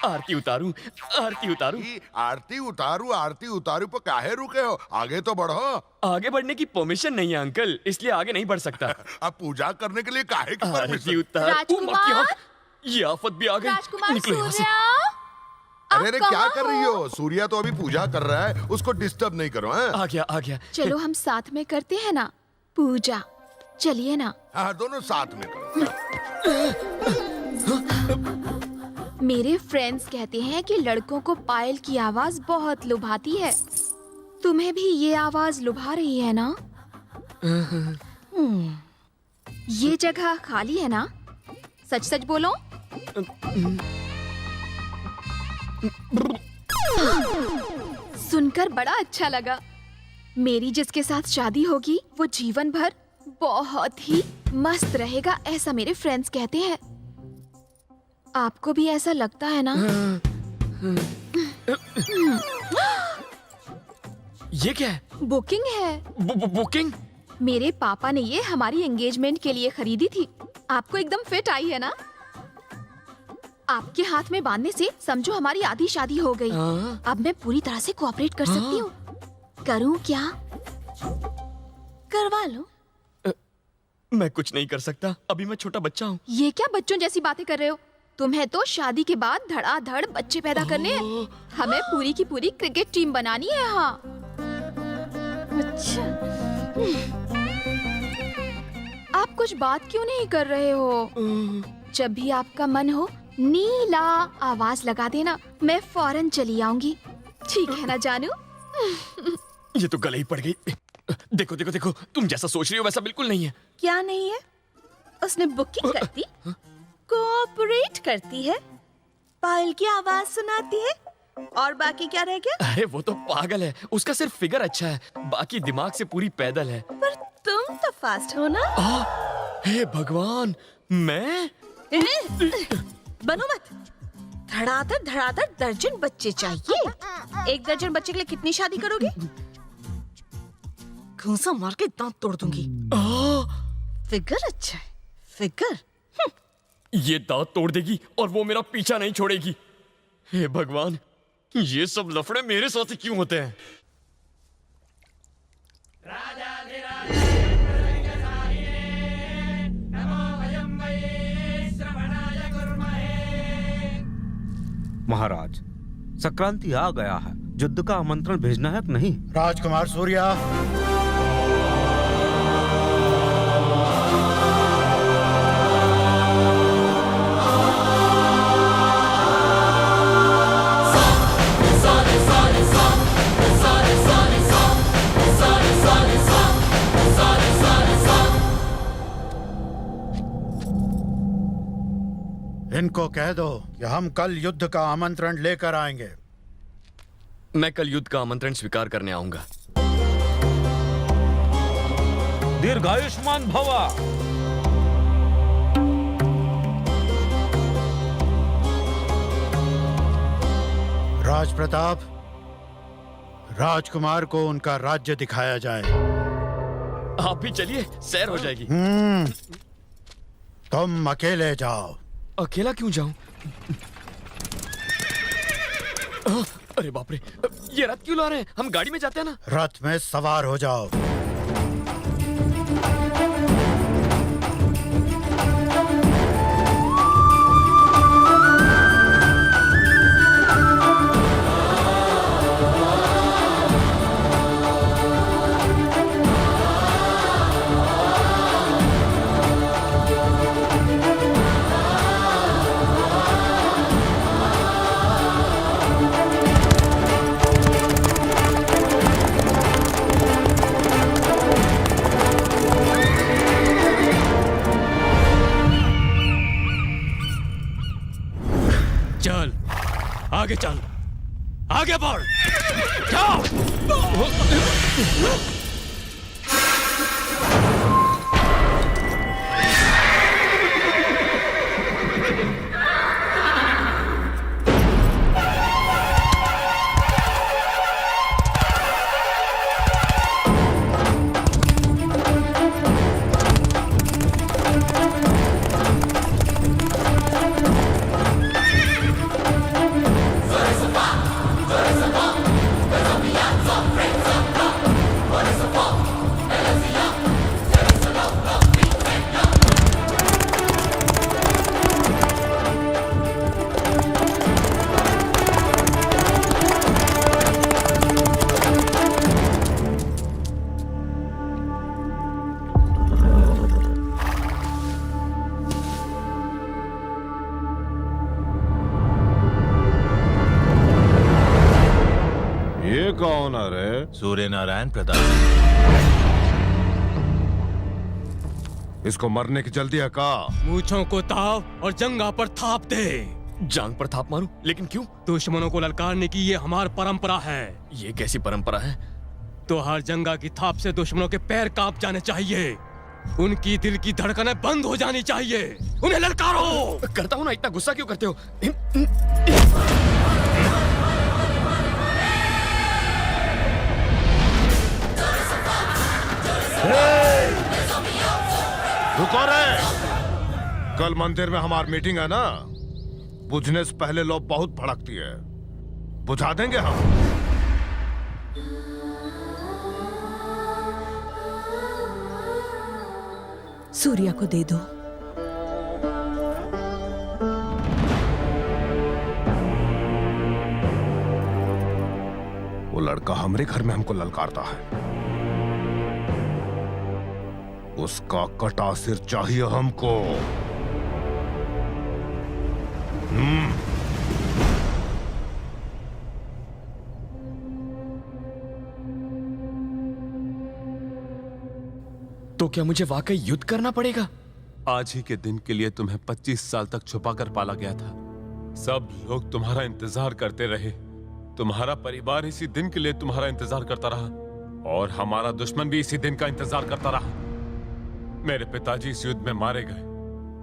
आरती उतारूं, आरती उतारूं। आरती उतारू, आरती उतारू पर काहे रुके हो? आगे तो बढ़ो। आगे बढ़ने की परमिशन नहीं है अंकल, इसलिए आगे नहीं बढ़ सकता। अब पूजा करने के लिए काहे की आरती उतार। राजकुमार, ये आफत भी आ गई। राजकुमार निकलो यहाँ से। सूर्या, अरे क्या कर रही हो? सूर्या तो अभी पूजा कर रहा है, उसको डिस्टर्ब नहीं करो। हैं? आ गया, आ गया। चलो हम साथ में करते हैं ना पूजा। चलिए ना। हाँ, दोनों साथ में करो। मेरे फ्रेंड्स कहते हैं कि लड़कों को पायल की आवाज बहुत लुभाती है। तुम्हें भी ये आवाज लुभा रही है ना? ये जगह खाली है ना? सच सच बोलो। सुनकर बड़ा अच्छा लगा। मेरी जिसके साथ शादी होगी वो जीवन भर बहुत ही मस्त रहेगा, ऐसा मेरे फ्रेंड्स कहते हैं। आपको भी ऐसा लगता है ना? ये क्या है? बुकिंग है। बुकिंग? मेरे पापा ने ये हमारी एंगेजमेंट के लिए खरीदी थी। आपको एकदम फिट आई है ना? आपके हाथ में बांधने से समझो हमारी आधी शादी हो गई। अब मैं पूरी तरह से कोऑपरेट कर सकती हूँ। करूँ क्या? करवा लो। मैं कुछ नहीं कर सकता, अभी मैं छोटा बच्चा हूँ। ये क्या बच्चों जैसी बातें कर रहे हो? तुम्हें तो शादी के बाद धड़ाधड़ बच्चे पैदा करने हैं। हमें पूरी की पूरी क्रिकेट टीम बनानी है। हाँ। अच्छा। आप कुछ बात क्यों नहीं कर रहे हो? जब भी आपका मन हो नीला आवाज लगा देना, मैं फौरन चली आऊंगी। ठीक है ना जानू? ये तो गले ही पड़ गई। देखो देखो देखो, तुम जैसा सोच रही हो वैसा बिल्कुल नहीं है। क्या नहीं है? उसने बुकिंग करती, कोऑपरेट करती है, पायल की आवाज सुनाती है, और बाकी क्या रह गया? अरे वो तो पागल है, उसका सिर्फ फिगर अच्छा है, बाकी दिमाग से पूरी पैदल है। पर तुम तो फास्ट हो ना? हे भगवान, मैं? बनो मत। धड़ाधड़ दर्जन बच्चे चाहिए। एक दर्जन बच्चे के लिए कितनी शादी करोगे? घूंसा मार के दांत तोड़ दूंगी। फिगर अच्छा है, फिगर। ये दांत तोड़ देगी और वो मेरा पीछा नहीं छोड़ेगी। हे भगवान, ये सब लफड़े मेरे साथ ही क्यों होते हैं? महाराज, संक्रांति आ गया है, युद्ध का आमंत्रण भेजना है कि नहीं? राजकुमार सूर्या, इनको कह दो कि हम कल युद्ध का आमंत्रण लेकर आएंगे। मैं कल युद्ध का आमंत्रण स्वीकार करने आऊंगा। दीर्घायुष्मान भवा। राज प्रताप, राजकुमार को उनका राज्य दिखाया जाए। आप भी चलिए, सैर हो जाएगी। तुम अकेले जाओ। अकेला क्यों जाऊं? अरे बाप रे, ये रथ क्यों ला रहे हैं? हम गाड़ी में जाते हैं ना। रथ में सवार हो जाओ। चल आगे, चल आगे बढ़, जाओ। सूर्य नारायण प्रताप। इसको मरने की जल्दी है का? मूंछों को ताव और जंगा पर थाप दे। जांग पर थाप मारूं? लेकिन क्यों? दुश्मनों को ललकारने की ये हमारी परंपरा है। ये कैसी परंपरा है? तो हर जंगा की थाप से दुश्मनों के पैर कांप जाने चाहिए, उनकी दिल की धड़कनें बंद हो जानी चाहिए। उन्हें ललकारो। करता हूं ना, इतना गुस्सा क्यों करते हो? रुको रे! कल मंदिर में हमारी मीटिंग है ना, बुझने से पहले लोग बहुत भड़कती है, बुझा देंगे हम। सूर्या को दे दो। वो लड़का हमारे घर में हमको ललकारता है, उसका कटा सिर चाहिए हमको। तो क्या मुझे वाकई युद्ध करना पड़ेगा? आज ही के दिन के लिए तुम्हें 25 साल तक छुपा कर पाला गया था। सब लोग तुम्हारा इंतजार करते रहे, तुम्हारा परिवार इसी दिन के लिए तुम्हारा इंतजार करता रहा, और हमारा दुश्मन भी इसी दिन का इंतजार करता रहा। मेरे पिताजी इस युद्ध में मारे गए,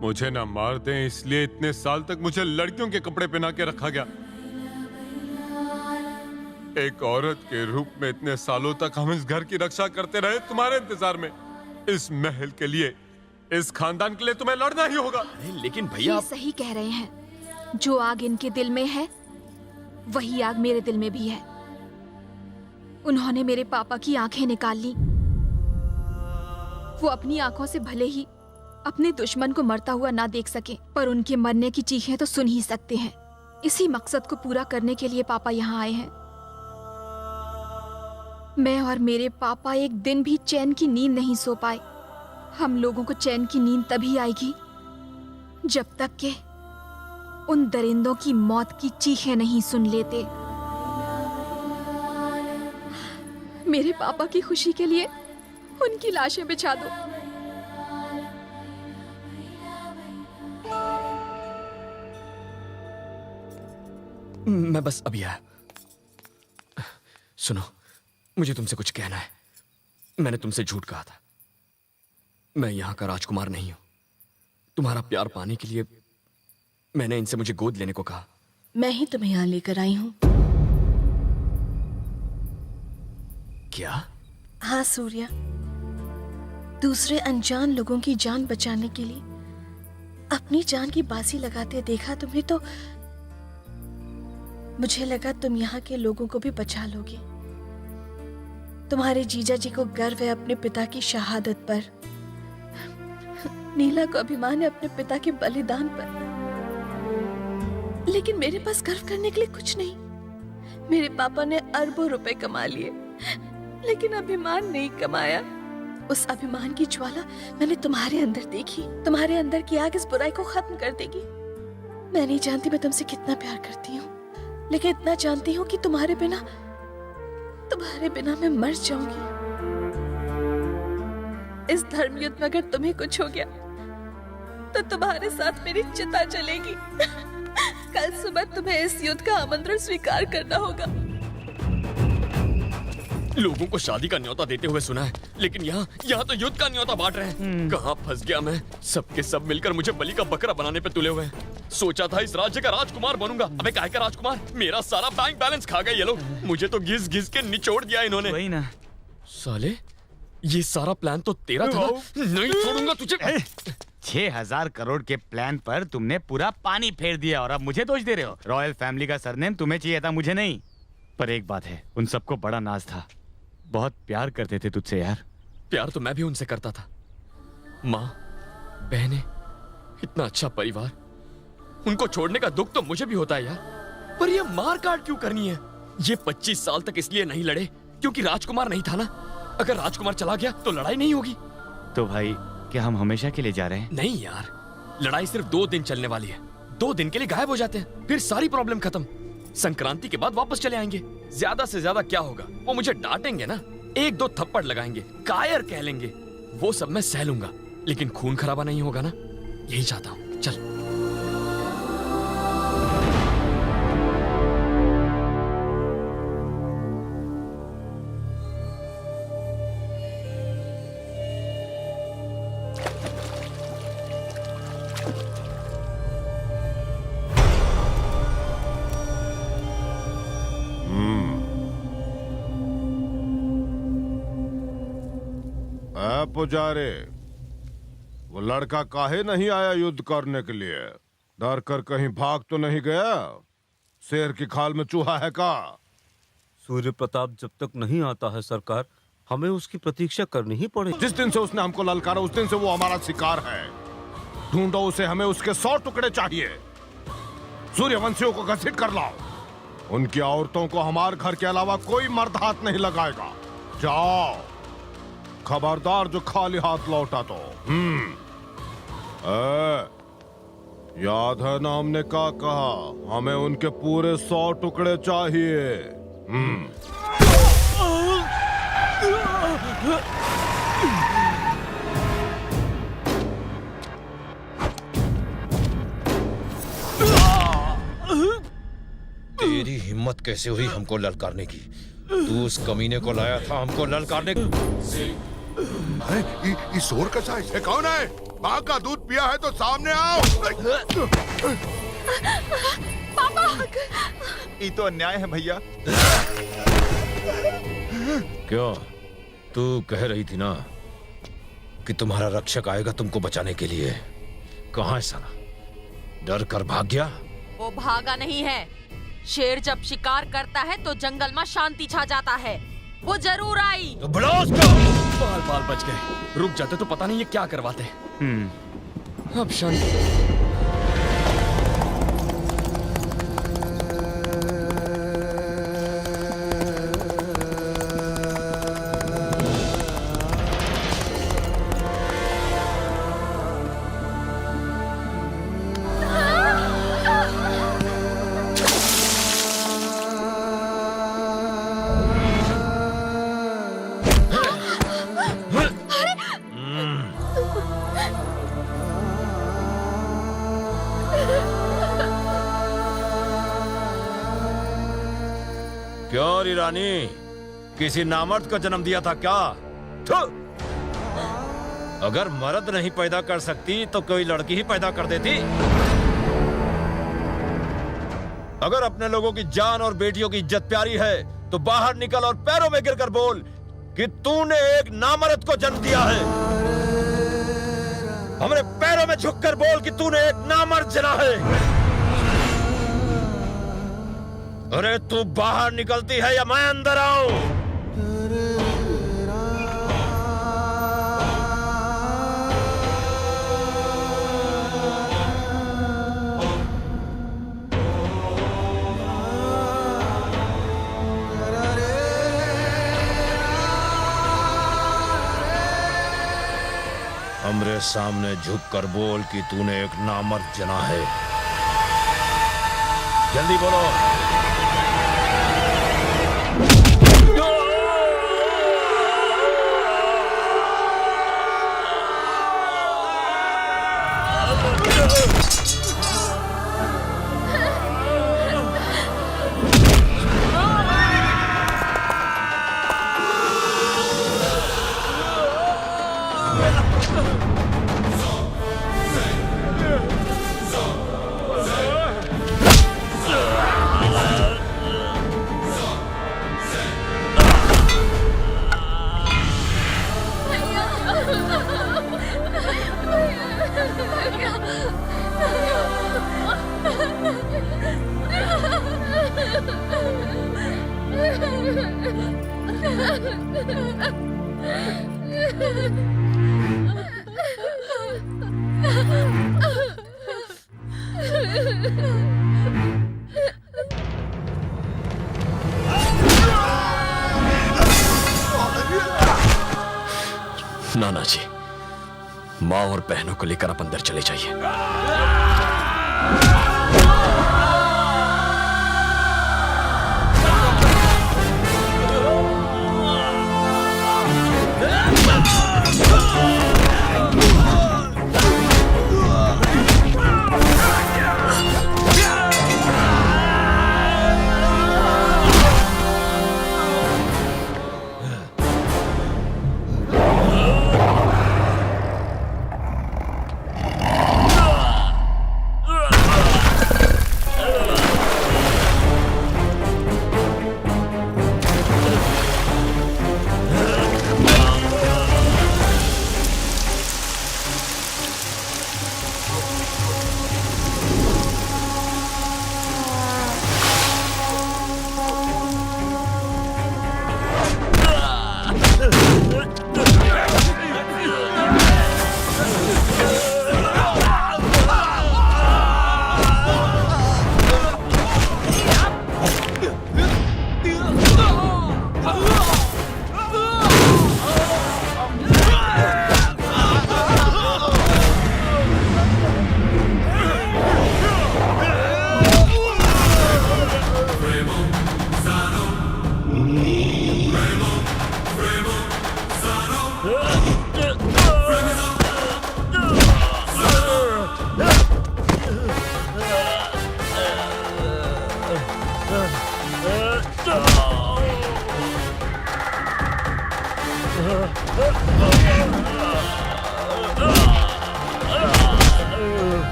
मुझे ना मार दें इसलिए इतने साल तक मुझे लड़कियों के कपड़े पहना के रखा गया। एक औरत के रूप में इतने सालों तक हम इस घर की रक्षा करते रहे तुम्हारे इंतजार में। इस महल के लिए, इस खानदान के लिए तुम्हें लड़ना ही होगा। लेकिन भैया, ये सही कह रहे हैं। जो आग इनके दिल में है, वही आग मेरे दिल में भी है। उन्होंने मेरे पापा की आंखें निकाल ली। वो अपनी आंखों से भले ही अपने दुश्मन को मरता हुआ ना देख सके, पर उनके मरने की चीखें तो सुन ही सकते हैं। इसी मकसद को पूरा करने के लिए पापा यहाँ आए हैं। मैं और मेरे पापा एक दिन भी चैन की नींद नहीं सो पाए। हम लोगों को चैन की नींद तभी आएगी जब तक के उन दरिंदों की मौत की चीखें नहीं सुन लेते। मेरे पापा की खुशी के लिए उनकी लाशें बिछा दो। मैं बस अभी आया। सुनो, मुझे तुमसे कुछ कहना है। मैंने तुमसे झूठ कहा था। मैं यहां का राजकुमार नहीं हूं। तुम्हारा प्यार पाने के लिए मैंने इनसे मुझे गोद लेने को कहा। मैं ही तुम्हें यहाँ लेकर आई हूँ। क्या? हाँ सूर्या, दूसरे अनजान लोगों की जान बचाने के लिए अपनी जान की बाजी लगाते देखा तुम्हें, तो मुझे लगा तुम यहाँ के लोगों को भी बचा लोगे। तुम्हारे जीजा जी को गर्व है अपने पिता की शहादत पर, नीला को अभिमान है अपने पिता के बलिदान पर, लेकिन मेरे पास गर्व करने के लिए कुछ नहीं। मेरे पापा ने अरबों रुपए कमा लिए, लेकिन अभिमान नहीं कमाया। उस अभिमान की ज्वाला मैंने तुम्हारे अंदर देखी। तुम्हारे अंदर की आग इस बुराई को खत्म कर देगी। मैं नहीं जानती मैं तुमसे कितना प्यार करती हूँ, लेकिन इतना जानती हूँ कि तुम्हारे बिना मैं मर जाऊंगी। इस धर्म युद्ध में अगर तुम्हें कुछ हो गया तो तुम्हारे साथ मेरी चिता जलेगी। कल सुबह तुम्हें इस युद्ध का आमंत्रण स्वीकार करना होगा। लोगों को शादी का न्योता देते हुए सुना है, लेकिन यहाँ तो युद्ध का न्योता बांट रहे हैं। कहाँ फंस गया मैं? सबके सब मिलकर मुझे बलि का बकरा बनाने पे तुले हुए हैं। सोचा था इस राज्य का राजकुमार बनूंगा। अबे काहे का राजकुमार? मेरा सारा बैंक बैलेंस खा गए ये लोग। मुझे तो घिस घिस के निचोड़ दिया इन्होंने। वही ना साले, ये सारा प्लान तो तेरा था ना? नहीं छोड़ूंगा तुझे। 6,000 करोड़ के प्लान पर तुमने पूरा पानी फेर दिया और अब मुझे दोष दे रहे हो। रॉयल फैमिली का सरनेम तुम्हें चाहिए था, मुझे नहीं। पर एक बात है, उन सबको बड़ा नाज था। बहुत प्यार करते थे तुझसे यार। प्यार तो मैं भी उनसे करता था। माँ, बहनें, इतना अच्छा परिवार, उनको छोड़ने का दुख तो मुझे भी होता है यार। पर ये मार काट क्यों करनी है? ये 25 साल तक इसलिए नहीं लड़े क्योंकि राजकुमार नहीं था ना। अगर राजकुमार चला गया तो लड़ाई नहीं होगी। तो भाई, क्या हम हमेशा के लिए जा रहे हैं? नहीं यार, लड़ाई सिर्फ 2 दिन चलने वाली है। 2 दिन के लिए गायब हो जाते हैं, फिर सारी प्रॉब्लम खत्म। संक्रांति के बाद वापस चले आएंगे। ज्यादा से ज्यादा क्या होगा, वो मुझे डांटेंगे ना, 1-2 थप्पड़ लगाएंगे, कायर कह लेंगे, वो सब मैं सह लूंगा, लेकिन खून खराबा नहीं होगा ना, यही चाहता हूँ। चल। पुजारी, वो लड़का काहे नहीं आया युद्ध करने के लिए? डर कर कहीं भाग तो नहीं गया? शेर की खाल में चूहा है का? सूर्य प्रताप जब तक नहीं आता है सरकार, हमें उसकी प्रतीक्षा करनी ही पड़ेगी। जिस दिन से उसने हमको ललकारा उस दिन से वो हमारा शिकार है। ढूंढो उसे, हमें उसके 100 टुकड़े चाहिए। सूर्यवंशियों को घसीट कर लाओ। उनकी औरतों को हमारे घर के अलावा कोई मर्द हाथ नहीं लगाएगा। जाओ, खबरदार जो खाली हाथ लौटा तो। याद है ना हमने क्या कहा? हमें उनके पूरे 100 टुकड़े चाहिए। तेरी हिम्मत कैसे हुई हमको ललकारने की? तू उस कमीने को लाया था हमको ललकारने ये शोर कैसा है? ये कौन है? माँ का दूध पिया है तो सामने आओ। पापा, ये तो अन्याय है भैया। क्यों? तू कह रही थी ना कि तुम्हारा रक्षक आएगा तुमको बचाने के लिए। कहाँ है साला? डर कर भाग गया? वो भागा नहीं है। शेर जब शिकार करता है तो जंगल में शांति छा जाता है। वो जरूर आई। तो बुलाओ उसको। बाल बच गए। रुक जाते तो पता नहीं ये क्या करवाते। अब शांति। क्यों री रानी, किसी नामर्द को जन्म दिया था क्या? अगर मर्द नहीं पैदा कर सकती तो कोई लड़की ही पैदा कर देती। अगर अपने लोगों की जान और बेटियों की इज्जत प्यारी है तो बाहर निकल और पैरों में गिरकर बोल कि तूने एक नामर्द को जन्म दिया है। हमारे पैरों में झुककर बोल कि तूने एक नामर्द जना है। अरे तू बाहर निकलती है या मैं अंदर आऊं? हमरे सामने झुककर बोल कि तूने एक नामर्द जना है। जल्दी बोलो। नाना जी, माँ और बहनों को लेकर आप अंदर चले जाइए।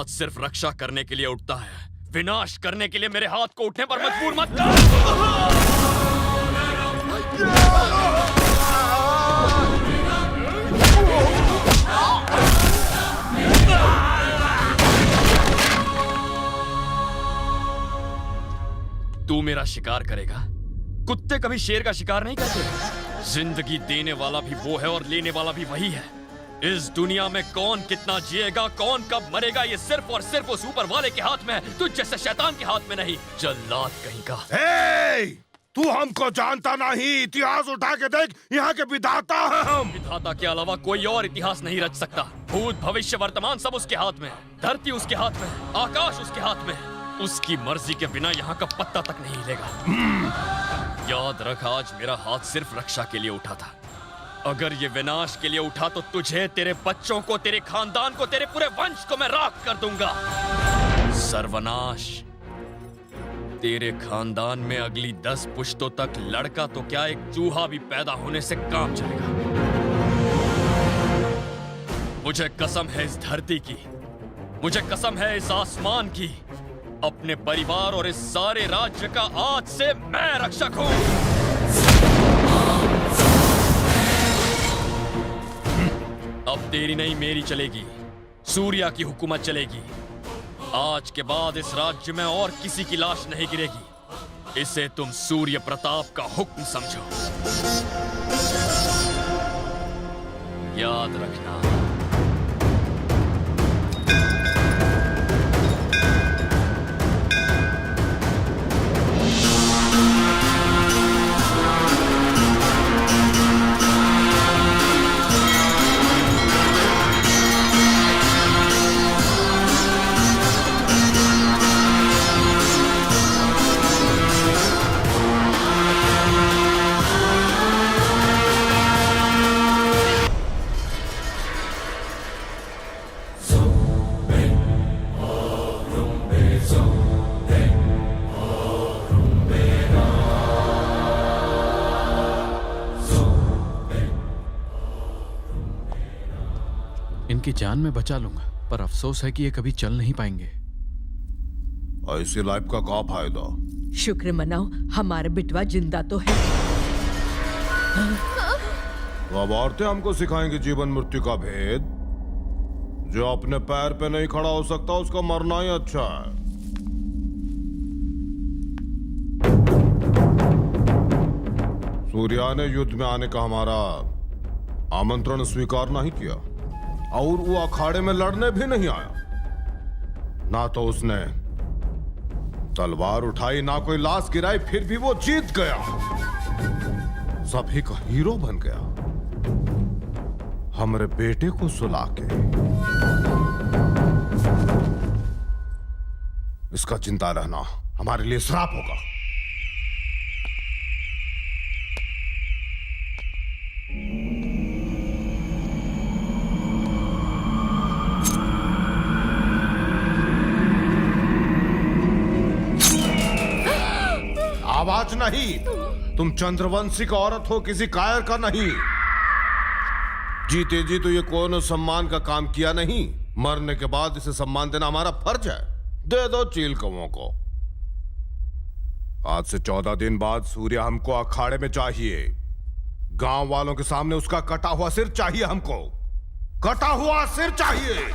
हाथ सिर्फ रक्षा करने के लिए उठता है, विनाश करने के लिए मेरे हाथ को उठने पर मजबूर मत कर। तू मेरा शिकार करेगा? कुत्ते कभी शेर का शिकार नहीं करते। जिंदगी देने वाला भी वो है और लेने वाला भी वही है। इस दुनिया में कौन कितना जिएगा, कौन कब मरेगा, ये सिर्फ और सिर्फ उस ऊपर वाले के हाथ में है, तुझ जैसे शैतान के हाथ में नहीं। जल्लाद कहीं का। तू हमको जानता नहीं, इतिहास उठा के देख, यहाँ के विधाता हैं हम। विधाता के अलावा कोई और इतिहास नहीं रच सकता। भूत भविष्य वर्तमान सब उसके हाथ में है। धरती उसके हाथ में है, आकाश उसके हाथ में है। उसकी मर्जी के बिना यहाँ का पत्ता तक नहीं हिलेगा। याद रख, आज मेरा हाथ सिर्फ रक्षा के लिए उठा था। अगर ये विनाश के लिए उठा तो तुझे, तेरे बच्चों को, तेरे खानदान को, तेरे पूरे वंश को मैं राख कर दूंगा। सर्वनाश। तेरे खानदान में अगली 10 पुश्तों तक लड़का तो क्या, एक चूहा भी पैदा होने से काम चलेगा। मुझे कसम है इस धरती की, मुझे कसम है इस आसमान की, अपने परिवार और इस सारे राज्य का आज से मैं रक्षक हूं। अब तेरी नहीं मेरी चलेगी, सूर्या की हुकूमत चलेगी। आज के बाद इस राज्य में और किसी की लाश नहीं गिरेगी। इसे तुम सूर्य प्रताप का हुक्म समझो। याद रखना। इनकी जान मैं बचा लूंगा, पर अफसोस है कि ये कभी चल नहीं पाएंगे। ऐसी लाइफ का क्या फायदा? शुक्र मनाओ, हमारा बिटवा जिंदा तो है। तो अब औरतें हमको सिखाएंगी जीवन मृत्यु का भेद। जो अपने पैर पे नहीं खड़ा हो सकता उसका मरना ही अच्छा है। सूर्या ने युद्ध में आने का हमारा आमंत्रण स्वीकार नहीं किया और वो अखाड़े में लड़ने भी नहीं आया। ना तो उसने तलवार उठाई, ना कोई लाश गिराई, फिर भी वो जीत गया, सभी का हीरो बन गया, हमारे बेटे को सुला के। इसका चिंता रहना हमारे लिए श्राप होगा। आवाज नहीं, तुम चंद्रवंशी का औरत हो, किसी कायर का नहीं। जीते जी तो ये कौन सम्मान का काम किया नहीं, मरने के बाद इसे सम्मान देना हमारा फर्ज है। दे दो चील कौओं को। आज से 14 दिन बाद सूर्य हमको अखाड़े में चाहिए। गांव वालों के सामने उसका कटा हुआ सिर चाहिए हमको, कटा हुआ सिर चाहिए।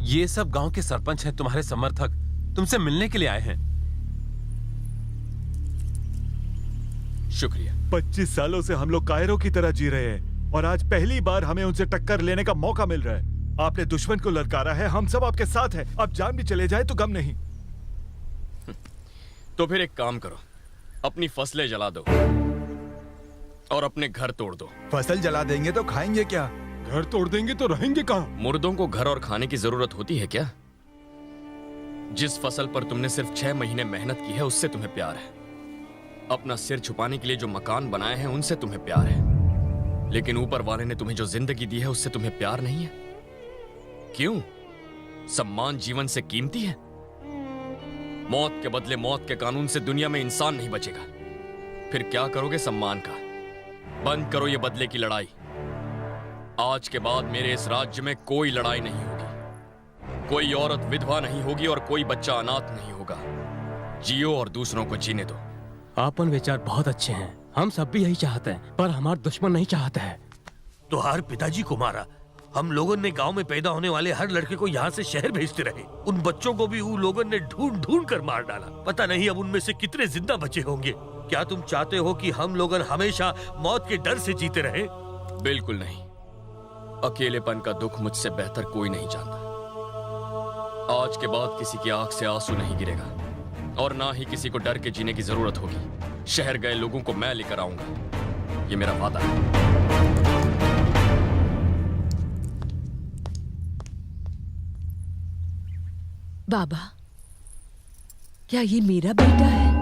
ये सब गांव के सरपंच हैं, तुम्हारे समर्थक, तुमसे मिलने के लिए आए हैं। शुक्रिया। 25 सालों से हम लोग कायरों की तरह जी रहे हैं और आज पहली बार हमें उनसे टक्कर लेने का मौका मिल रहा है। आपने दुश्मन को ललकारा है, हम सब आपके साथ हैं। अब जान भी चले जाए तो गम नहीं। तो फिर एक काम करो, अपनी फसलें जला दो और अपने घर तोड़ दो। फसल जला देंगे तो खाएंगे क्या? घर तोड़ देंगे तो रहेंगे कहाँ? मुर्दों को घर और खाने की जरूरत होती है क्या? जिस फसल पर तुमने सिर्फ 6 महीने मेहनत की है उससे तुम्हें प्यार है। अपना सिर छुपाने के लिए जो मकान बनाए हैं उनसे तुम्हें प्यार है। लेकिन ऊपर वाले ने तुम्हें जो जिंदगी दी है उससे तुम्हें प्यार नहीं है? क्यों? सम्मान जीवन से कीमती है? मौत के बदले मौत के कानून से दुनिया में इंसान नहीं बचेगा। फिर क्या करोगे सम्मान का? बंद करो ये बदले की लड़ाई। आज के बाद मेरे इस राज्य में कोई लड़ाई नहीं होगी, कोई औरत विधवा नहीं होगी और कोई बच्चा अनाथ नहीं होगा। जियो और दूसरों को जीने दो। आपन विचार बहुत अच्छे हैं, हम सब भी यही चाहते हैं, पर हमारा दुश्मन नहीं चाहता है। तुहार पिताजी को मारा, हम लोगों ने गांव में पैदा होने वाले हर लड़के को यहाँ से शहर भेजते रहे। उन बच्चों को भी उन लोगों ने ढूंढ ढूंढ कर मार डाला। पता नहीं अब उनमें से कितने जिंदा बचे होंगे। क्या तुम चाहते हो कि हम लोग हमेशा मौत के डर से जीते रहे? बिल्कुल नहीं। अकेलेपन का दुख मुझसे बेहतर कोई नहीं जानता। आज के बाद किसी की आंख से आंसू नहीं गिरेगा और ना ही किसी को डर के जीने की जरूरत होगी। शहर गए लोगों को मैं लेकर आऊंगा, ये मेरा वादा है। बाबा, क्या ये मेरा बेटा है?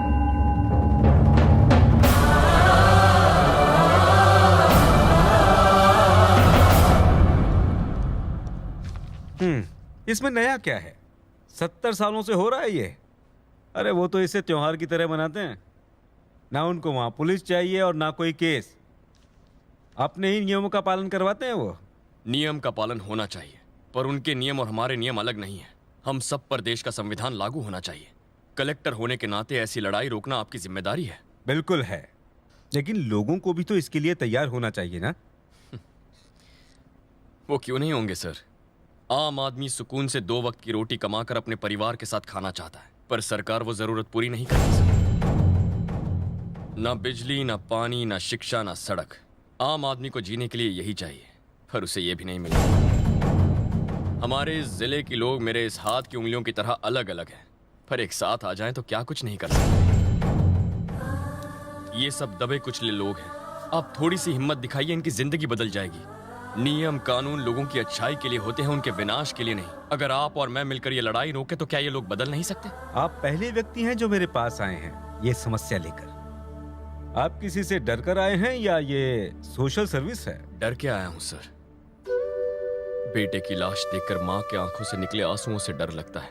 इसमें नया क्या है? 70 सालों से हो रहा है ये। अरे वो तो इसे त्योहार की तरह मनाते हैं। ना उनको वहां पुलिस चाहिए और ना कोई केस। अपने ही नियमों का पालन करवाते हैं वो। नियम का पालन होना चाहिए, पर उनके नियम और हमारे नियम अलग नहीं है। हम सब पर देश का संविधान लागू होना चाहिए। कलेक्टर होने के नाते ऐसी लड़ाई रोकना आपकी जिम्मेदारी है। बिल्कुल है, लेकिन लोगों को भी तो इसके लिए तैयार होना चाहिए ना। वो क्यों नहीं होंगे सर? आम आदमी सुकून से 2 वक्त की रोटी कमाकर अपने परिवार के साथ खाना चाहता है, पर सरकार वो जरूरत पूरी नहीं करती सर। ना बिजली, ना पानी, ना शिक्षा, ना सड़क। आम आदमी को जीने के लिए यही चाहिए, पर उसे ये भी नहीं मिला। हमारे इस जिले के लोग मेरे इस हाथ की उंगलियों की तरह अलग अलग हैं, पर एक साथ आ जाएं तो क्या कुछ नहीं कर सकते। ये सब दबे कुचले लोग हैं। आप थोड़ी सी हिम्मत दिखाइए, इनकी जिंदगी बदल जाएगी। नियम कानून लोगों की अच्छाई के लिए होते हैं, उनके विनाश के लिए नहीं। अगर आप और मैं मिलकर ये लड़ाई रोके तो क्या ये लोग बदल नहीं सकते? आप पहले व्यक्ति हैं जो मेरे पास आए हैं ये समस्या लेकर। आप किसी से डर कर आए हैं या ये सोशल सर्विस है? डर के आया हूं सर। बेटे की लाश देखकर माँ के आंखों से निकले आंसुओं से डर लगता है।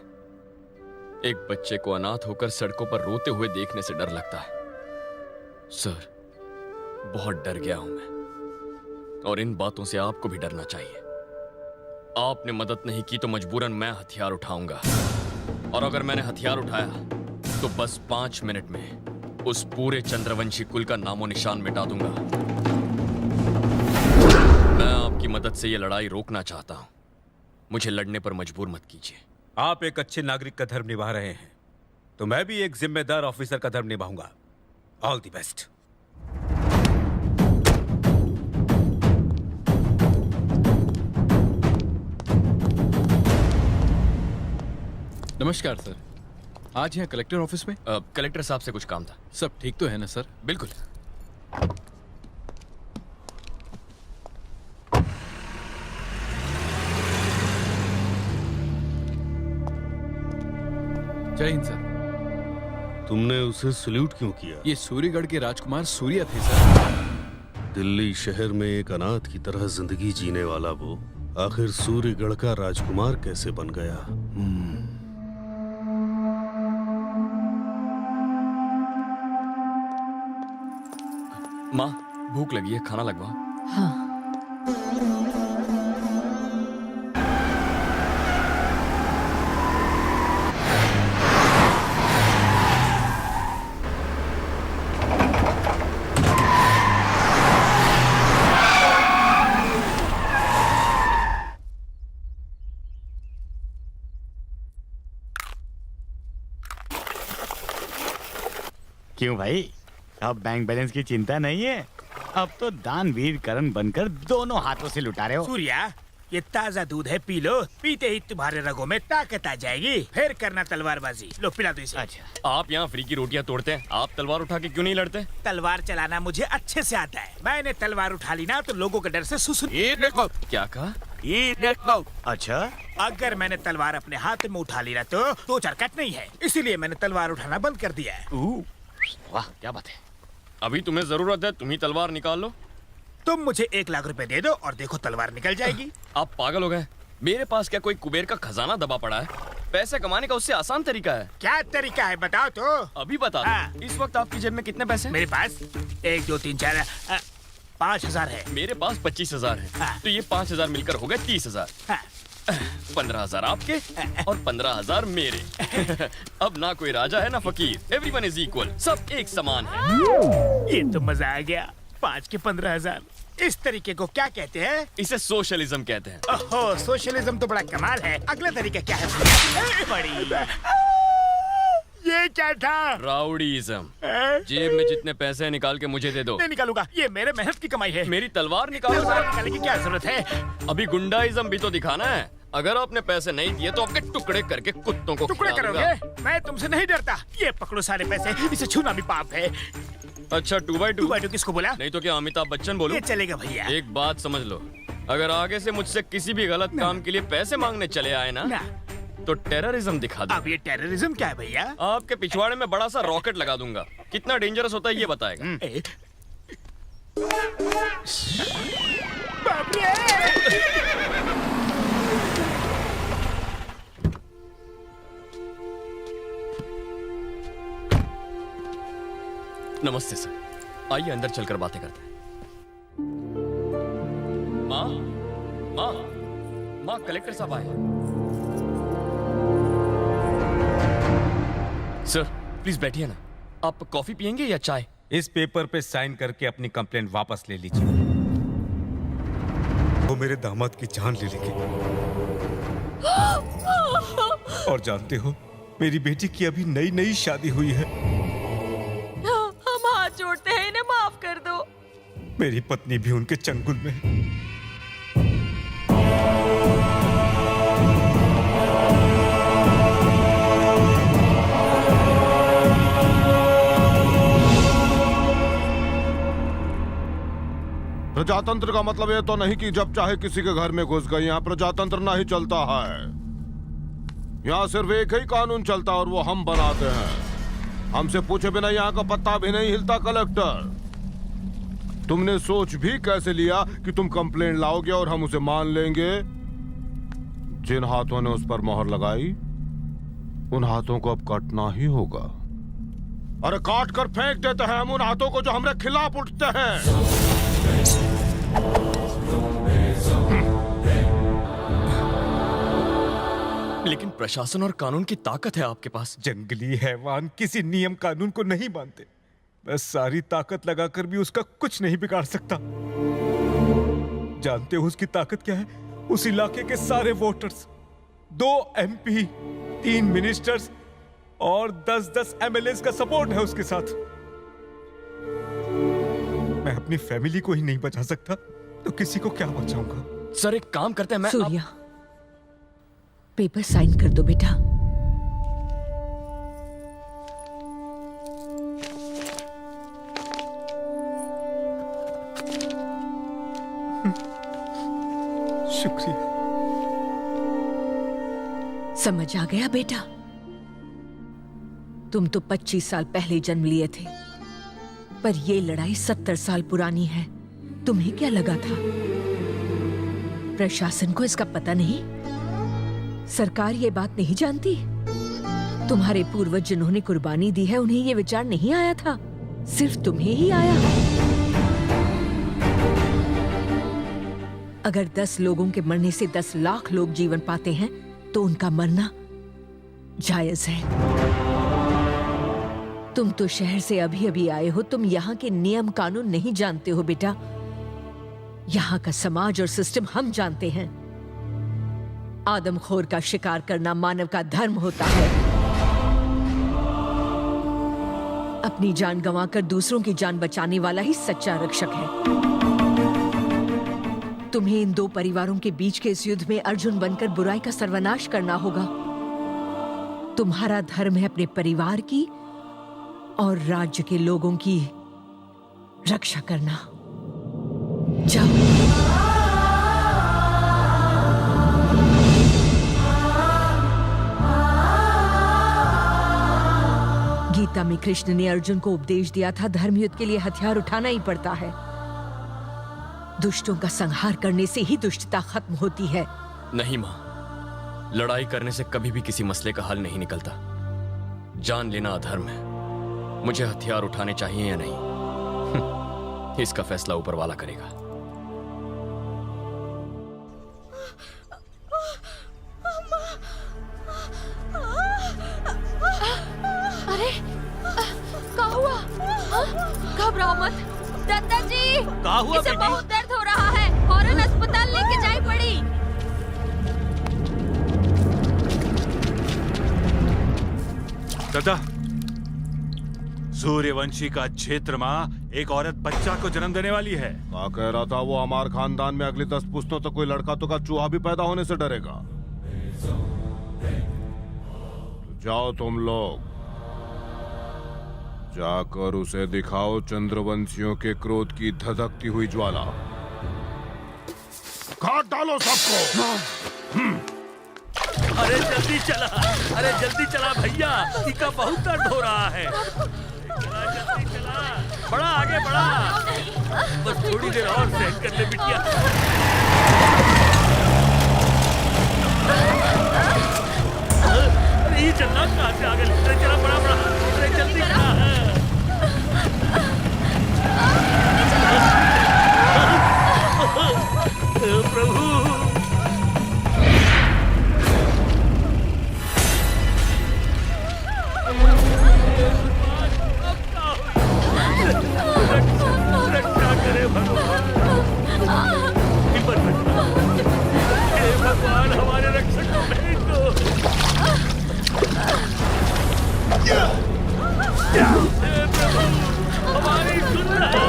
एक बच्चे को अनाथ होकर सड़कों पर रोते हुए देखने से डर लगता है। सर, बहुत डर गया हूं मैं, और इन बातों से आपको भी डरना चाहिए। आपने मदद नहीं की तो मजबूरन मैं हथियार उठाऊंगा, और अगर मैंने हथियार उठाया तो बस 5 मिनट में उस पूरे चंद्रवंशी कुल का नामो निशान मिटा दूंगा। मैं आपकी मदद से यह लड़ाई रोकना चाहता हूं। मुझे लड़ने पर मजबूर मत कीजिए। आप एक अच्छे नागरिक का धर्म निभा रहे हैं, तो मैं भी एक जिम्मेदार ऑफिसर का धर्म निभाऊंगा। ऑल द बेस्ट। नमस्कार सर, आज यहाँ कलेक्टर ऑफिस में? कलेक्टर साहब से कुछ काम था। सब ठीक तो है ना सर? बिल्कुल। जय हिंद सर। तुमने उसे सल्यूट क्यों किया? ये सूर्यगढ़ के राजकुमार सूर्या थे सर। दिल्ली शहर में एक अनाथ की तरह जिंदगी जीने वाला वो आखिर सूर्यगढ़ का राजकुमार कैसे बन गया? माँ, भूख लगी है, खाना लगवाओ। हाँ। क्यों भाई, अब बैंक बैलेंस की चिंता नहीं है? अब तो दानवीर करण बनकर दोनों हाथों से लुटा रहे हो। सूर्या, ये ताजा दूध है, पी लो। पीते ही तुम्हारे रगों में ताकत आ जाएगी। फिर करना तलवारबाजी। लो पिला दो इसे। अच्छा, आप यहाँ फ्री की रोटियाँ तोड़ते हैं, आप तलवार उठा के क्यों नहीं लड़ते? तलवार चलाना मुझे अच्छे से आता है। मैंने तलवार उठा ली ना तो लोगों के डर से सुसु। ये देखो। क्या कहा? ये देखो। अच्छा, अगर मैंने तलवार अपने हाथ में उठा ली ना तो चरकट नहीं है, इसीलिए मैंने तलवार उठाना बंद कर दिया है। वाह, क्या बात है। अभी तुम्हें जरूरत है, तुम ही तलवार निकाल लो। तुम मुझे 1 लाख रुपए दे दो और देखो तलवार निकल जाएगी। आप पागल हो गए? मेरे पास क्या कोई कुबेर का खजाना दबा पड़ा है? पैसे कमाने का उससे आसान तरीका है। क्या तरीका है बताओ तो। अभी बता दो। इस वक्त आपकी जेब में कितने पैसे? मेरे पास 1 2 3 4 5,000 है। मेरे पास 25,000 है। तो ये 5,000 मिलकर हो गए 30,000। 15,000 आपके और 15,000 मेरे। अब ना कोई राजा है ना फकीर, एवरीवन इज इक्वल, सब एक समान है। ये तो मजा आ गया। 5 के 15,000, इस तरीके को क्या कहते हैं? इसे सोशलिज्म कहते हैं। ओहो, सोशलिज्म तो बड़ा कमाल है। अगला तरीका क्या है? बड़ी ये क्या था? राउडीइज्म। जेब में जितने पैसे हैं निकाल के मुझे दे दो। नहीं निकालूंगा, ये मेरे मेहनत की कमाई है। मेरी तलवार निकालो। तलवार निकालने की क्या जरूरत है? अभी गुंडाइज्म भी तो दिखाना है। अगर आपने पैसे नहीं दिए तो आपके टुकड़े करके कुत्तों को टुकड़े खिला करोगे? दूंगा। मैं तुमसे नहीं डरता। ये पकड़ो सारे पैसे, इसे छूना भी पाप है। अच्छा 2x2 किसको बोला? नहीं तो क्या अमिताभ बच्चन बोलूं? ये चलेगा भैया। एक बात समझ लो, अगर आगे से मुझसे किसी भी गलत काम के लिए पैसे मांगने चले आए ना तो टेररिज्म दिखा दो। अब ये टेररिज्म क्या है भैया? आपके पिछवाड़े में बड़ा सा रॉकेट लगा दूंगा। कितना डेंजरस होता है ये बताएगा। बाप रे! नमस्ते सर, आइए अंदर चलकर बातें करते हैं। माँ, माँ, माँ, कलेक्टर साहब आए। सर प्लीज बैठिए ना। आप कॉफी पियेंगे या चाय? इस पेपर पे साइन करके अपनी कंप्लेंट वापस ले लीजिए। वो मेरे दामाद की जान ले लेंगे। और जानते हो, मेरी बेटी की अभी नई नई शादी हुई है। हम हाथ जोड़ते हैं, इन्हें माफ कर दो। मेरी पत्नी भी उनके चंगुल में है। प्रजातंत्र का मतलब ये तो नहीं कि जब चाहे किसी के घर में घुस गए। यहाँ प्रजातंत्र नहीं चलता है। यहाँ सिर्फ एक ही कानून चलता और वो हम बनाते हैं। हमसे पूछे बिना यहाँ का पत्ता भी नहीं हिलता। कलेक्टर, तुमने सोच भी कैसे लिया कि तुम कंप्लेंट लाओगे और हम उसे मान लेंगे? जिन हाथों ने उस पर मोहर लगाई उन हाथों को अब काटना ही होगा। अरे काट कर फेंक देते हैं हम उन हाथों को जो हमारे खिलाफ उठते हैं। लेकिन प्रशासन और कानून की ताकत है आपके पास। जंगली हैवान किसी नियम कानून को नहीं मानते। बस सारी ताकत लगाकर भी उसका कुछ नहीं बिगाड़ सकता। जानते हो उसकी ताकत क्या है? उस इलाके के सारे वोटर्स, 2 MP, 3 मिनिस्टर्स और 10-10 MLAs का सपोर्ट है उसके साथ। मैं अपनी फैमिली को ही नहीं बचा सकता तो किसी को क्या बचाऊंगा? सर एक काम करते हैं, मैं सूर्या, पेपर साइन कर दो बेटा। शुक्रिया। समझ आ गया बेटा? तुम तो 25 साल पहले जन्म लिए थे, पर यह लड़ाई 70 साल पुरानी है। तुम्हें क्या लगा था प्रशासन को इसका पता नहीं? सरकार ये बात नहीं जानती? तुम्हारे पूर्वज जिन्होंने कुर्बानी दी है उन्हें ये विचार नहीं आया था? सिर्फ तुम्हें ही आया? अगर 10 लोगों के मरने से 10 लाख लोग जीवन पाते हैं तो उनका मरना जायज है। तुम तो शहर से अभी अभी आए हो, तुम यहाँ के नियम कानून नहीं जानते हो बेटा। यहाँ का समाज और सिस्टम हम जानते हैं। आदमखोर का शिकार करना मानव का धर्म होता है। अपनी जान गंवाकर दूसरों की जान बचाने वाला ही सच्चा रक्षक है। तुम्हें इन 2 परिवारों के बीच के इस युद्ध में अर्जुन बनकर बुराई का सर्वनाश करना होगा। तुम्हारा धर्म है अपने परिवार की और राज्य के लोगों की रक्षा करना। जाओ। गीता में कृष्ण ने अर्जुन को उपदेश दिया था, धर्म युद्ध के लिए हथियार उठाना ही पड़ता है। दुष्टों का संहार करने से ही दुष्टता खत्म होती है। नहीं माँ, लड़ाई करने से कभी भी किसी मसले का हल नहीं निकलता। जान लेना अधर्म है। मुझे हथियार उठाने चाहिए या नहीं, इसका फैसला ऊपर वाला करेगा। अरे क्या हुआ? घबराओ मत दादाजी। क्या हुआ इसे बेटी? बहुत दर्द हो रहा है, फौरन अस्पताल लेके जाई पड़ी। दादा, सूर्यवंशी का क्षेत्र माँ एक औरत बच्चा को जन्म देने वाली है। क्या कह रहा था वो? हमारे खानदान में अगली 10 पुश्तों तक कोई लड़का तो का चूहा भी पैदा होने से डरेगा। जाओ तुम लोग, जाकर उसे दिखाओ चंद्रवंशियों के क्रोध की धधकती हुई ज्वाला। काट डालो सबको। अरे जल्दी चला, अरे जल्दी चला भैया, टीका बहुत दर्द हो रहा है। चला जल्दी चला, बड़ा आगे बढ़ा। बस थोड़ी देर और सहन कर ले बिटिया। अरे ये चलना कहाँ से आगे? अरे चला बड़ा बड़ा, अरे जल्दी चला। प्रभु रक्षा करे भगवान। हे भगवान, हमारे रक्षक को भेज दो। हे प्रभु, हमारी सुन रहा।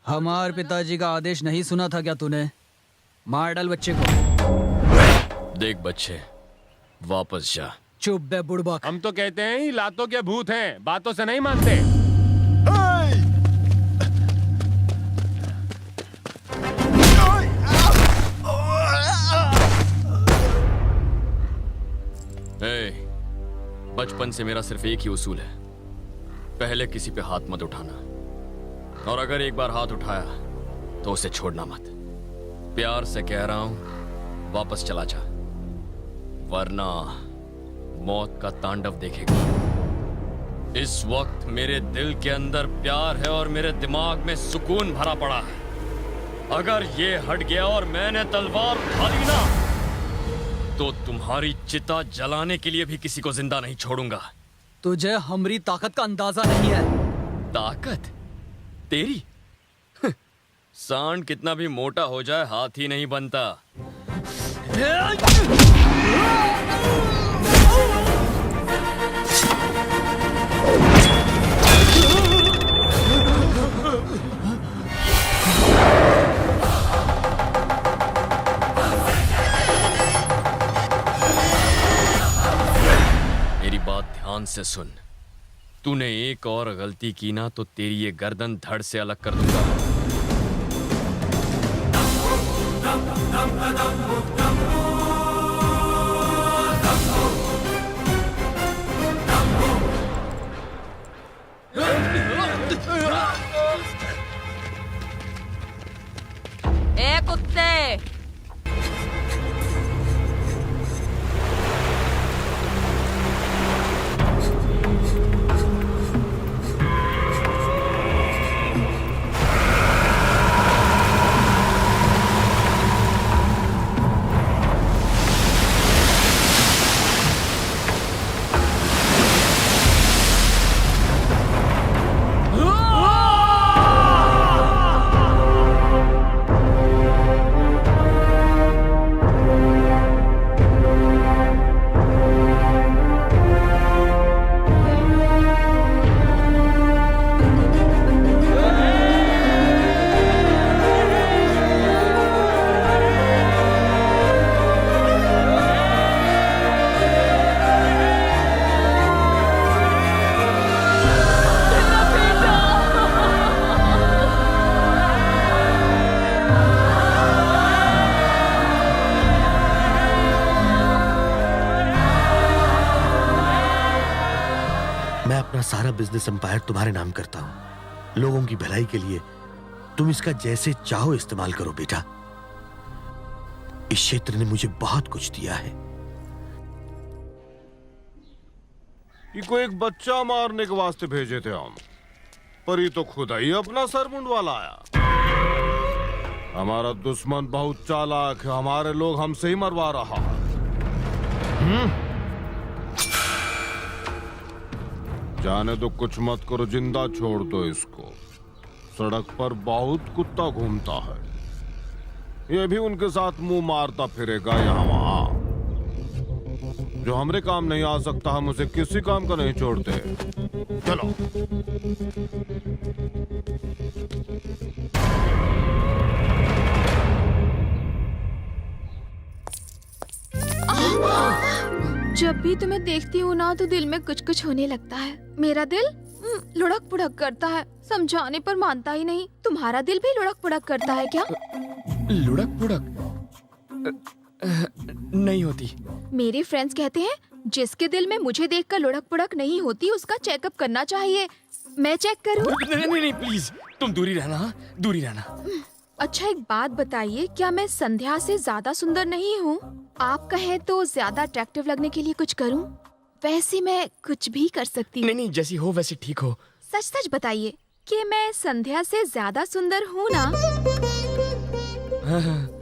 हमारे पिताजी का आदेश नहीं सुना था क्या तूने? मार डाल बच्चे को। देख बच्चे, वापस जा। चुप बे बुड़बक। हम तो कहते हैं ये लातों के भूत हैं, बातों से नहीं मानते। बचपन से मेरा सिर्फ एक ही उसूल है, पहले किसी पे हाथ मत उठाना, और अगर एक बार हाथ उठाया तो उसे छोड़ना मत। प्यार से कह रहा हूं, वापस चला जा, वरना मौत का तांडव देखेगा। इस वक्त मेरे दिल के अंदर प्यार है और मेरे दिमाग में सुकून भरा पड़ा है। अगर ये हट गया और मैंने तलवार उठा ली ना, तो तुम्हारी चिता जलाने के लिए भी किसी को जिंदा नहीं छोड़ूंगा। तुझे हमारी ताकत का अंदाजा नहीं है। ताकत तेरी? सांड कितना भी मोटा हो जाए हाथी नहीं बनता। मेरी बात ध्यान से सुन, तूने एक और गलती की ना तो तेरी ये गर्दन धड़ से अलग कर दूंगा। ए कुत्ते, बिजनेस एम्पायर तुम्हारे नाम करता हूं। लोगों की भलाई के लिए तुम इसका जैसे चाहो इस्तेमाल करो बेटा। इस क्षेत्र ने मुझे बहुत कुछ दिया है। इको एक बच्चा मारने के वास्ते भेजे थे हम, पर ये तो खुदा ही अपना सर मुंडवा लाया। हमारा दुश्मन बहुत चालाक है, हमारे लोग हमसे ही मरवा रहा है। जाने दो, कुछ मत करो, जिंदा छोड़ दो इसको। सड़क पर बहुत कुत्ता घूमता है, ये भी उनके साथ मुंह मारता फिरेगा यहाँ वहां। जो हमरे काम नहीं आ सकता हम उसे किसी काम का नहीं छोड़ते। चलो। जब भी तुम्हें देखती हूँ ना तो दिल में कुछ कुछ होने लगता है। मेरा दिल लुढ़क पुढ़क करता है, समझाने पर मानता ही नहीं। तुम्हारा दिल भी लुढ़क पुढ़क करता है क्या? लुढ़क पुढ़क नहीं होती। मेरे फ्रेंड्स कहते हैं जिसके दिल में मुझे देखकर लुढ़क पुढ़क नहीं होती उसका चेकअप करना चाहिए। मैं चेक करूं? नहीं प्लीज, तुम दूरी रहना, दूरी रहना। अच्छा एक बात बताइए, क्या मैं संध्या से ज्यादा सुंदर नहीं हूँ? आप कहें तो ज्यादा अट्रैक्टिव लगने के लिए कुछ करूँ? वैसे मैं कुछ भी कर सकती हूँ। नहीं, जैसी हो वैसे ठीक हो। सच सच बताइए कि मैं संध्या से ज्यादा सुंदर हूँ ना?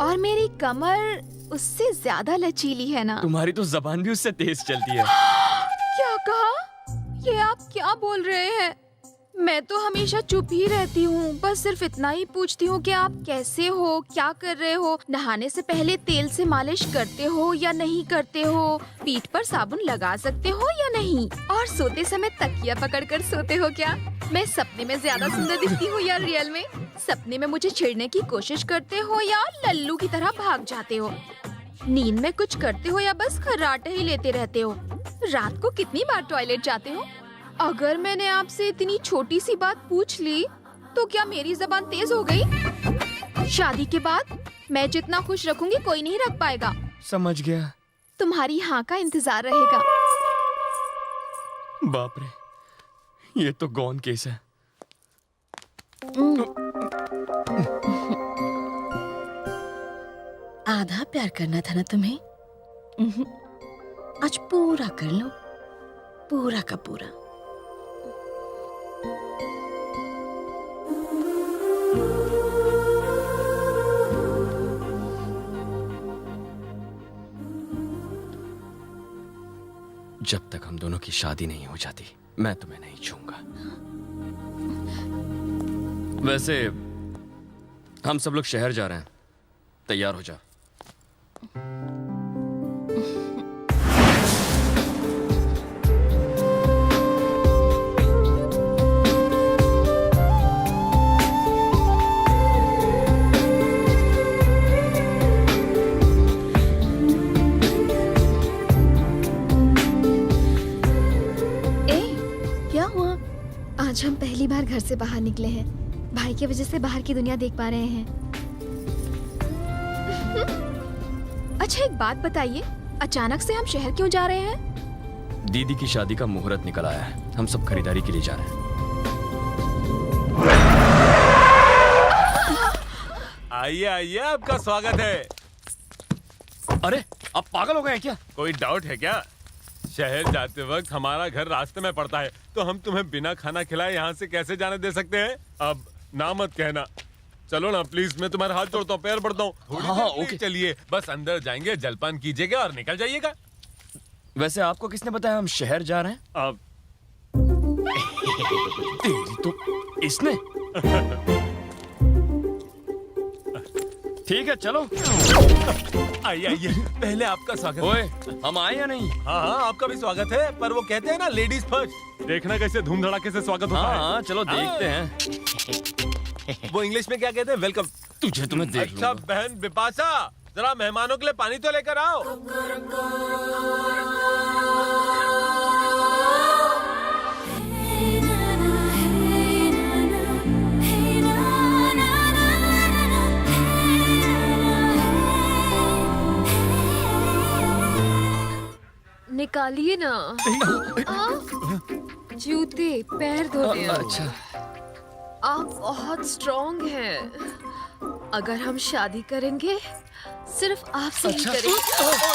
और मेरी कमर उससे ज्यादा लचीली है ना? तुम्हारी तो जबान भी उससे तेज चलती है। क्या कहा? ये आप क्या बोल रहे हैं? मैं तो हमेशा चुप ही रहती हूँ, बस सिर्फ इतना ही पूछती हूँ कि आप कैसे हो, क्या कर रहे हो, नहाने से पहले तेल से मालिश करते हो या नहीं करते हो, पीठ पर साबुन लगा सकते हो या नहीं, और सोते समय तकिया पकड़कर सोते हो क्या? मैं सपने में ज्यादा सुंदर दिखती हूँ या रियल में? सपने में मुझे छेड़ने की कोशिश करते हो या लल्लू की तरह भाग जाते हो? नींद में कुछ करते हो या बस खर्राटे ही लेते रहते हो? रात को कितनी बार टॉयलेट जाते हो? अगर मैंने आपसे इतनी छोटी सी बात पूछ ली तो क्या मेरी जबान तेज हो गई? शादी के बाद मैं जितना खुश रखूंगी कोई नहीं रख पाएगा। समझ गया। तुम्हारी हाँ का इंतजार रहेगा। बाप रे, ये तो गौन केस है। आधा प्यार करना था ना तुम्हें? आज पूरा कर लो, पूरा का पूरा। जब तक हम दोनों की शादी नहीं हो जाती मैं तुम्हें नहीं छूंगा। वैसे हम सब लोग शहर जा रहे हैं, तैयार हो जा। आज हम पहली बार घर से बाहर निकले हैं। भाई की वजह से बाहर की दुनिया देख पा रहे हैं। अच्छा एक बात बताइए, अचानक से हम शहर क्यों जा रहे हैं? दीदी की शादी का मुहूर्त निकल आया है, हम सब खरीदारी के लिए जा रहे हैं। आइए आइए, आपका स्वागत है। अरे आप पागल हो गए हैं क्या? कोई डाउट है क्या? शहर जाते वक्त हमारा घर रास्ते में पड़ता है, तो हम तुम्हें बिना खाना खिलाए यहाँ से कैसे जाने दे सकते हैं? अब ना मत कहना। चलो ना प्लीज, मैं तुम्हारे हाथ जोड़ता हूँ, पैर पड़ता हूँ। हाँ, ओके। चलिए बस अंदर जाएंगे, जलपान कीजिएगा और निकल जाइएगा। वैसे आपको किसने बताया हम शहर जा रहे हैं? अब तेरी तो इसने। ठीक है चलो। आइए आइए, पहले आपका स्वागत। ओए, हम आए या नहीं? हाँ हाँ, आपका भी स्वागत है, पर वो कहते हैं ना लेडीज फर्स्ट। देखना कैसे धूम धड़ाके से स्वागत होता है। हाँ चलो देखते हैं। वो इंग्लिश में क्या कहते हैं? वेलकम। तुझे तुम्हें देख अच्छा बहन बिपाशा, जरा मेहमानों के लिए पानी तो लेकर आओ। निकालिए ना। जूते पैर धोते हैं। अच्छा। आप बहुत स्ट्रॉन्ग हैं। अगर हम शादी करेंगे सिर्फ आपसे ही करेंगे।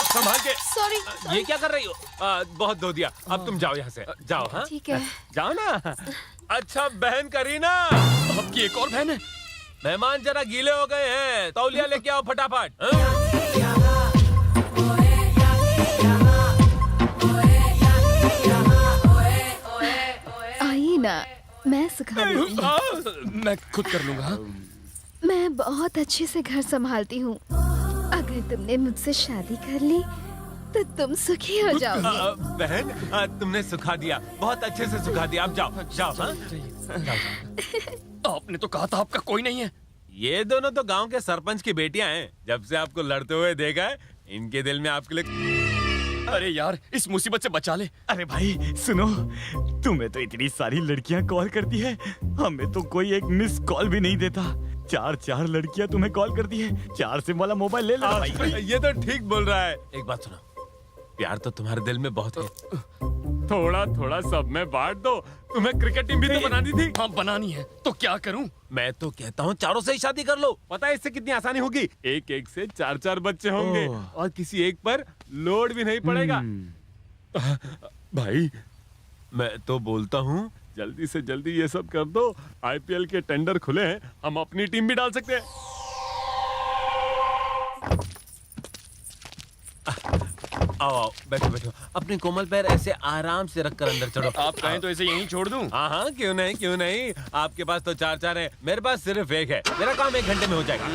संभाल के। सॉरी। ये क्या कर रही हो? बहुत धो दिया, अब तुम जाओ यहाँ से, जाओ। हाँ ठीक है। जाओ ना। अच्छा बहन करीना, आपकी एक और बहन है? मेहमान जरा गीले हो गए हैं, तौलिया लेके आओ फटाफट। हाँ? आइए ना, मैं सिखा दूंगी। मैं खुद कर लूंगा। मैं बहुत अच्छे से घर संभालती हूँ। अगर तुमने मुझसे शादी कर ली तो तुम सुखी हो जाओगे। बहन तुमने सुखा दिया, बहुत अच्छे से सुखा दिया। अब जाओ जाओ। हाँ? आपने तो कहा था आपका कोई नहीं है। ये दोनों तो गांव के सरपंच की बेटियां हैं। जब से आपको लड़ते हुए देखा है, इनके दिल में आपके लिए। अरे यार, इस मुसीबत से बचा ले। अरे भाई सुनो, तुम्हें तो इतनी सारी लड़कियां कॉल करती है, हमें तो कोई एक मिस कॉल भी नहीं देता। 4 लड़कियां तुम्हें कॉल करती है। 4 सिम वाला मोबाइल ले लो भाई। ये तो ठीक बोल रहा है। एक बात सुनो, प्यार तो तुम्हारे दिल में बहुत है, थोड़ा थोड़ा सब में बांट दो। तुम्हें क्रिकेट टीम भी तो बनानी थी। हाँ बनानी है, तो क्या करूं? मैं तो कहता हूँ चारों से ही शादी कर लो। पता है इससे कितनी आसानी होगी? एक एक से 4 बच्चे होंगे और किसी एक पर लोड भी नहीं पड़ेगा। भाई मैं तो बोलता हूँ जल्दी से जल्दी ये सब कर दो। IPL के टेंडर खुले हैं, हम अपनी टीम भी डाल सकते हैं। आओ आओ, बैठो बैठो। अपने कोमल पैर ऐसे आराम से रखकर अंदर चढ़ो। आप कहें तो ऐसे यहीं छोड़ दूं? हाँ हाँ, क्यों नहीं क्यों नहीं। आपके पास तो 4 है, मेरे पास सिर्फ 1 है। मेरा काम 1 घंटे में हो जाएगा।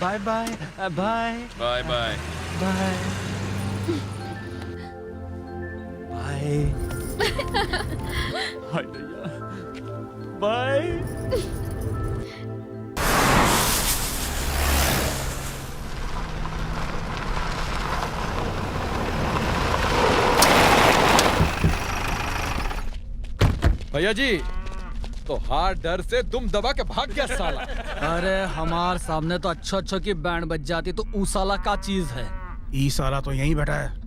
Bye bye bye bye bye bye bye. Hi भैया, बाय। भैया जी, तो हाथ डर से दुम दबा के भाग गया साला। अरे हमार सामने तो अच्छा की बैंड बज जाती, तो ऊ साला का चीज है? ई साला तो यहीं बैठा है।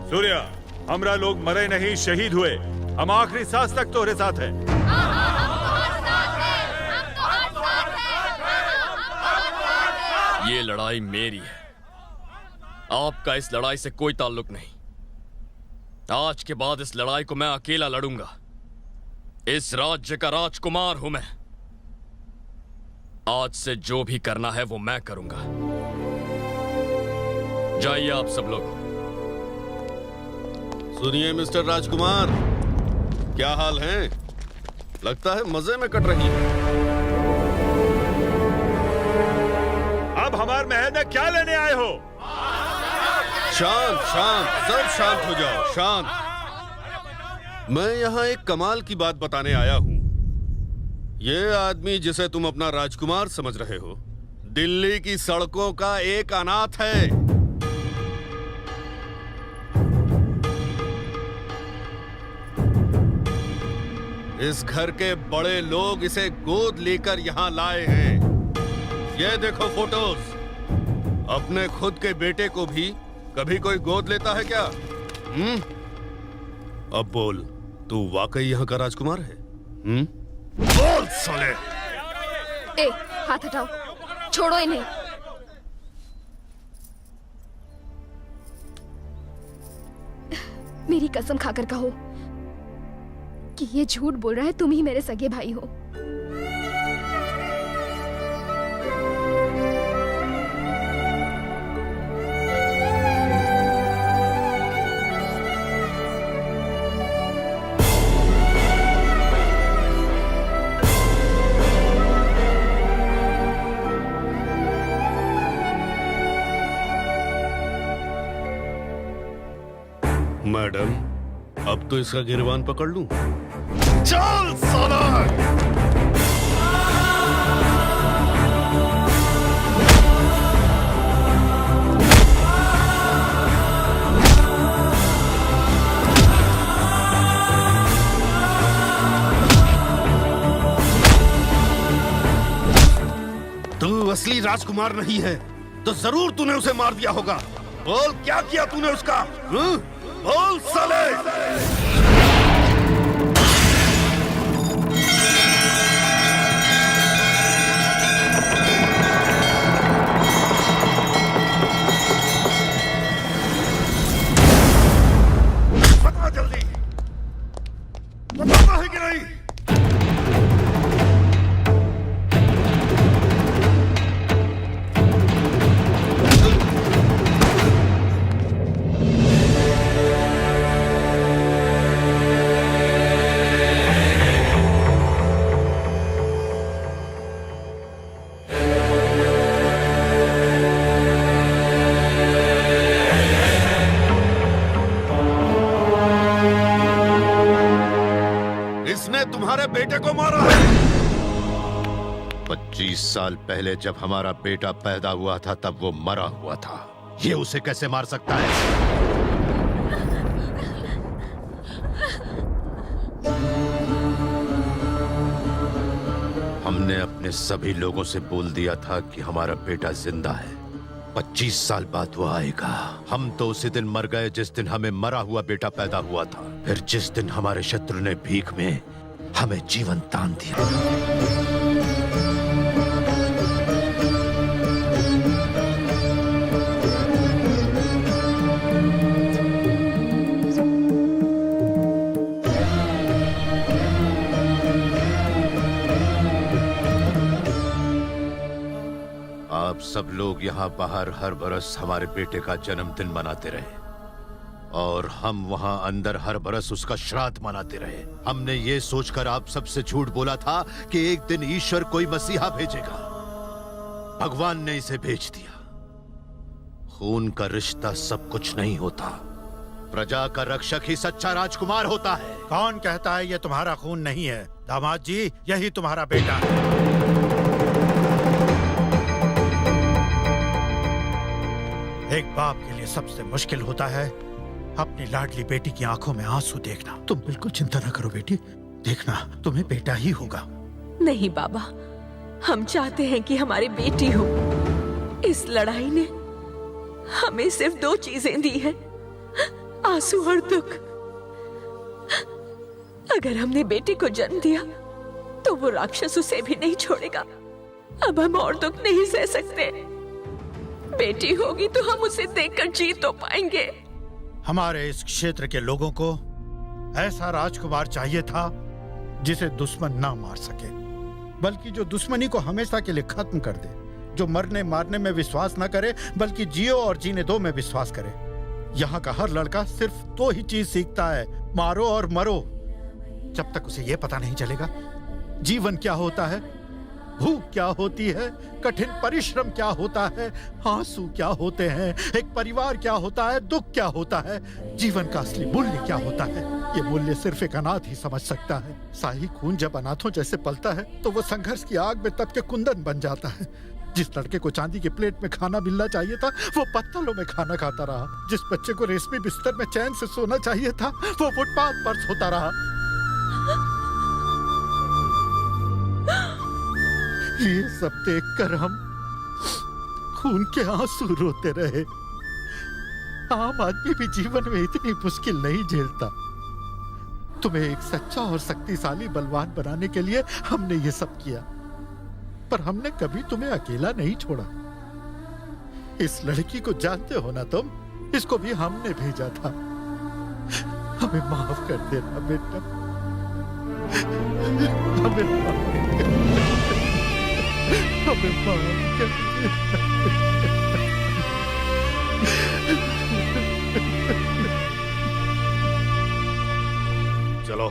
सूर्या, हमरा लोग मरे नहीं, शहीद हुए। हम आखिरी सांस तक तोरे साथ हैं। ये लड़ाई मेरी है, आपका इस लड़ाई से कोई ताल्लुक नहीं। आज के बाद इस लड़ाई को मैं अकेला लड़ूंगा। इस राज्य का राजकुमार हूं मैं। आज से जो भी करना है वो मैं करूंगा। जाइए आप सब लोग। सुनिए मिस्टर राजकुमार, क्या हाल है? लगता है मजे में कट रही है। अब हमारे महल में क्या लेने आए हो? शांत शांत, सब शांत हो जाओ, शांत। मैं यहाँ एक कमाल की बात बताने आया हूँ। ये आदमी जिसे तुम अपना राजकुमार समझ रहे हो, दिल्ली की सड़कों का एक अनाथ है। इस घर के बड़े लोग इसे गोद लेकर यहां लाए हैं। ये देखो फोटोज। अपने खुद के बेटे को भी कभी कोई गोद लेता है क्या? अब बोल, तू वाकई यहाँ का राजकुमार है? बोल साले। ए, हाथ हटाओ, छोड़ो इन्हें। मेरी कसम खाकर कहो कि ये झूठ बोल रहा है, तुम ही मेरे सगे भाई हो। मैडम, अब तो इसका गिरबान पकड़ लूं? चल साला! तू असली राजकुमार नहीं है तो जरूर तूने उसे मार दिया होगा। बोल, क्या किया तूने उसका? बोल साले! बता जल्दी, बताता है कि नहीं? तुम्हारे बेटे को मारा है। 25 साल पहले जब हमारा बेटा पैदा हुआ था तब वो मरा हुआ था। ये उसे कैसे मार सकता है? हमने अपने सभी लोगों से बोल दिया था कि हमारा बेटा जिंदा है। 25 साल बाद वो आएगा। हम तो उसी दिन मर गए जिस दिन हमें मरा हुआ बेटा पैदा हुआ था। फिर जिस दिन हमारे शत्रु ने भीख में हमें जीवन दान दिया। आप सब लोग यहाँ बाहर हर बरस हमारे बेटे का जन्मदिन मनाते रहे और हम वहां अंदर हर बरस उसका श्राद्ध मनाते रहे। हमने ये सोचकर आप सबसे झूठ बोला था कि एक दिन ईश्वर कोई मसीहा भेजेगा। भगवान ने इसे भेज दिया। खून का रिश्ता सब कुछ नहीं होता। प्रजा का रक्षक ही सच्चा राजकुमार होता है। कौन कहता है ये तुम्हारा खून नहीं है? दामाद जी, यही तुम्हारा बेटा है। एक बाप के लिए सबसे मुश्किल होता है अपनी लाडली बेटी की आंखों में आंसू देखना। तुम बिल्कुल चिंता न करो बेटी, देखना तुम्हें बेटा ही होगा। नहीं बाबा, हम चाहते हैं कि हमारी बेटी हो। इस लड़ाई ने हमें सिर्फ 2 चीजें दी हैं, आंसू और दुख। अगर हमने बेटे को जन्म दिया तो वो राक्षस उसे भी नहीं छोड़ेगा। अब हम और दुख नहीं सह सकते। बेटी होगी तो हम उसे देखकर जी तो पाएंगे। हमारे इस क्षेत्र के लोगों को ऐसा राजकुमार चाहिए था जिसे दुश्मन ना मार सके, बल्कि जो दुश्मनी को हमेशा के लिए खत्म कर दे, जो मरने मारने में विश्वास न करे बल्कि जियो और जीने दो में विश्वास करे। यहाँ का हर लड़का सिर्फ 2 ही चीज सीखता है, मारो और मरो। जब तक उसे यह पता नहीं चलेगा जीवन क्या होता है, भूख क्या होती है, कठिन परिश्रम क्या होता है, आंसू क्या होते हैं, एक परिवार क्या होता है, दुख क्या होता है, जीवन का असली मूल्य क्या होता है, ये मूल्य सिर्फ एक अनाथ ही समझ सकता है। शाही खून जब अनाथों जैसे पलता है तो वो संघर्ष की आग में तप के कुंदन बन जाता है। जिस लड़के को चांदी के प्लेट में खाना मिलना चाहिए था वो पत्तलों में खाना खाता रहा। जिस बच्चे को रेशमी बिस्तर में चैन से सोना चाहिए था वो फुटपाथ पर सोता रहा। ये सब देखकर हम खून के आंसू रोते रहे। आम आदमी भी जीवन में इतनी मुश्किल नहीं झेलता। तुम्हें एक सच्चा और शक्तिशाली बलवान बनाने के लिए हमने ये सब किया, पर हमने कभी तुम्हें अकेला नहीं छोड़ा। इस लड़की को जानते हो ना तुम, इसको भी हमने भेजा था। हमें माफ कर देना बेटा, हमें माफ कर देना। चलो।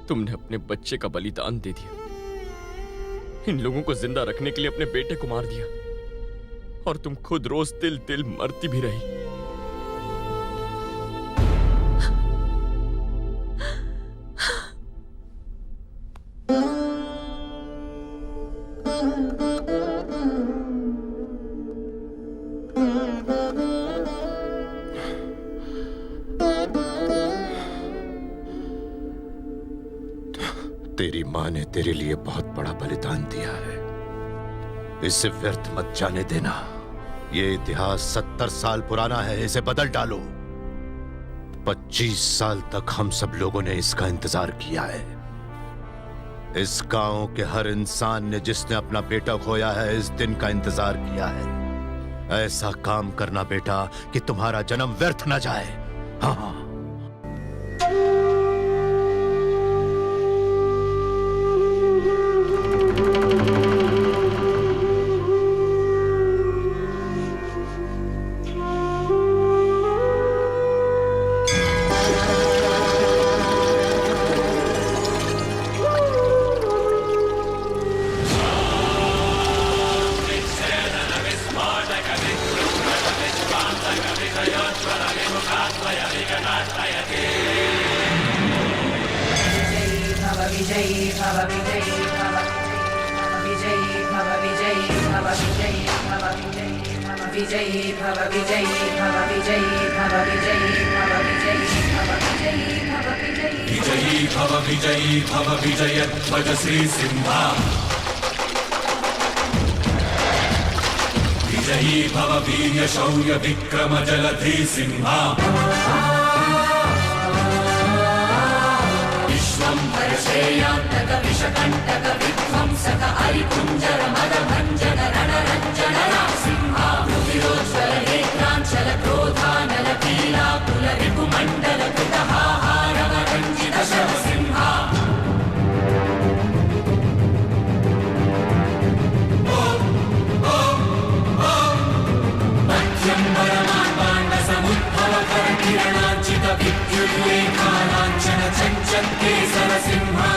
तुमने अपने बच्चे का बलिदान दे दिया, इन लोगों को जिंदा रखने के लिए अपने बेटे को मार दिया, और तुम खुद रोज तिल तिल मरती भी रही। तेरी माँ ने तेरे लिए बहुत बड़ा बलिदान दिया है, इसे व्यर्थ मत जाने देना। ये इतिहास 70 साल पुराना है, इसे बदल डालो। 25 साल तक हम सब लोगों ने इसका इंतजार किया है। इस गांव के हर इंसान ने जिसने अपना बेटा खोया है इस दिन का इंतजार किया है। ऐसा काम करना बेटा कि तुम्हारा जन्म व्यर्थ न जाए। हाँ। विजयी भव वीर्य शौर्य विक्रम जलधि सिंहा। विश्वंभर श्रेयांतक विषकंटक विध्वंसक हरिकुंजर मदभंजन रणरंजन सिंहा। रुधिरोज्ज्वल नेत्रांचल क्रोधानल कीलाकुल रिपुमंडल कृतहाहारव रंजित शव सिंहा। किरणांचित विद्युल्लेखालांछन चंचल केसर सिंहा।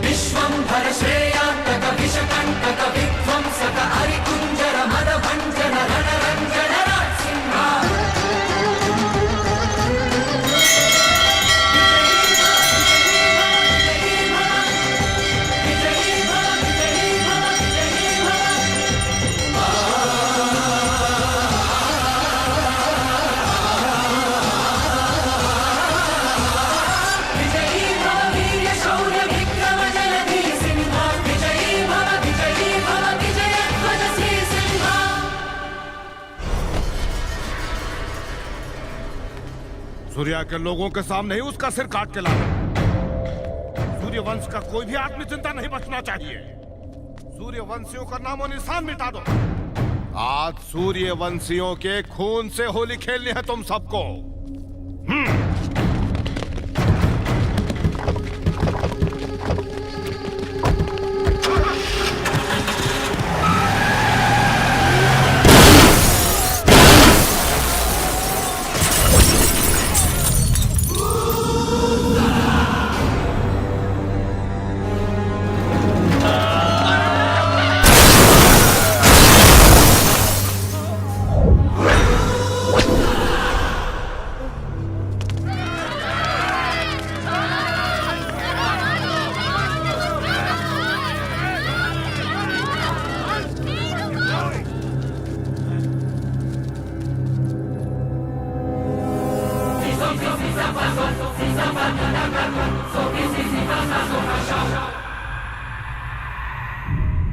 विश्वंभर श्रेयांतक विषकंटक विध्वंसक हरिकुंजर मदभंजन रणरंजन सिंहा। सूर्या के लोगों के सामने ही उसका सिर काट के लाना। सूर्यवंश का कोई भी आदमी जिंदा नहीं बचना चाहिए। सूर्यवंशियों का नामो निशान मिटा दो। आज सूर्यवंशियों के खून से होली खेलनी है तुम सबको।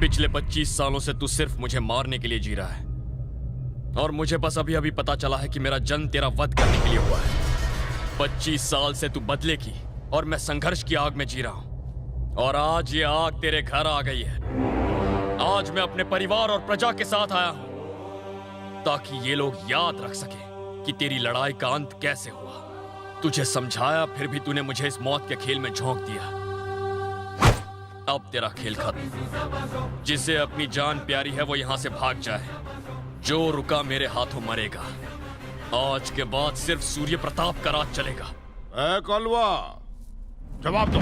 पिछले 25 सालों से तू सिर्फ मुझे मारने के लिए जी रहा है और मुझे बस अभी अभी पता चला है कि मेरा जन्म तेरा वध करने के लिए हुआ है। 25 साल से तू बदले की और मैं संघर्ष की आग में जी रहा हूं और आज ये आग तेरे घर आ गई है। आज मैं अपने परिवार और प्रजा के साथ आया हूं ताकि ये लोग याद रख सके कि तेरी लड़ाई का अंत कैसे हुआ। तुझे समझाया फिर भी तूने मुझे इस मौत के खेल में झोंक दिया। अब तेरा खेल खत्म। जिसे अपनी जान प्यारी है वो यहां से भाग जाए। जो रुका मेरे हाथों मरेगा। आज के बाद सिर्फ सूर्य प्रताप का राज चलेगा। ए कलवा, जवाब दो।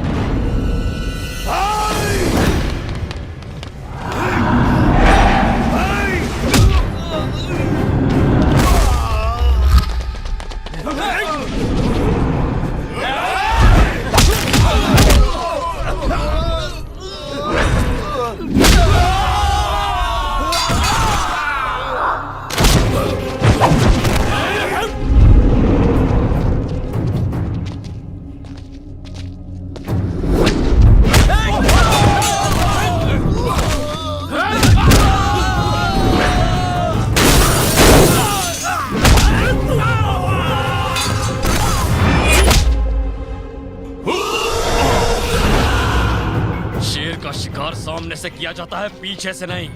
सामने से किया जाता है, पीछे से नहीं।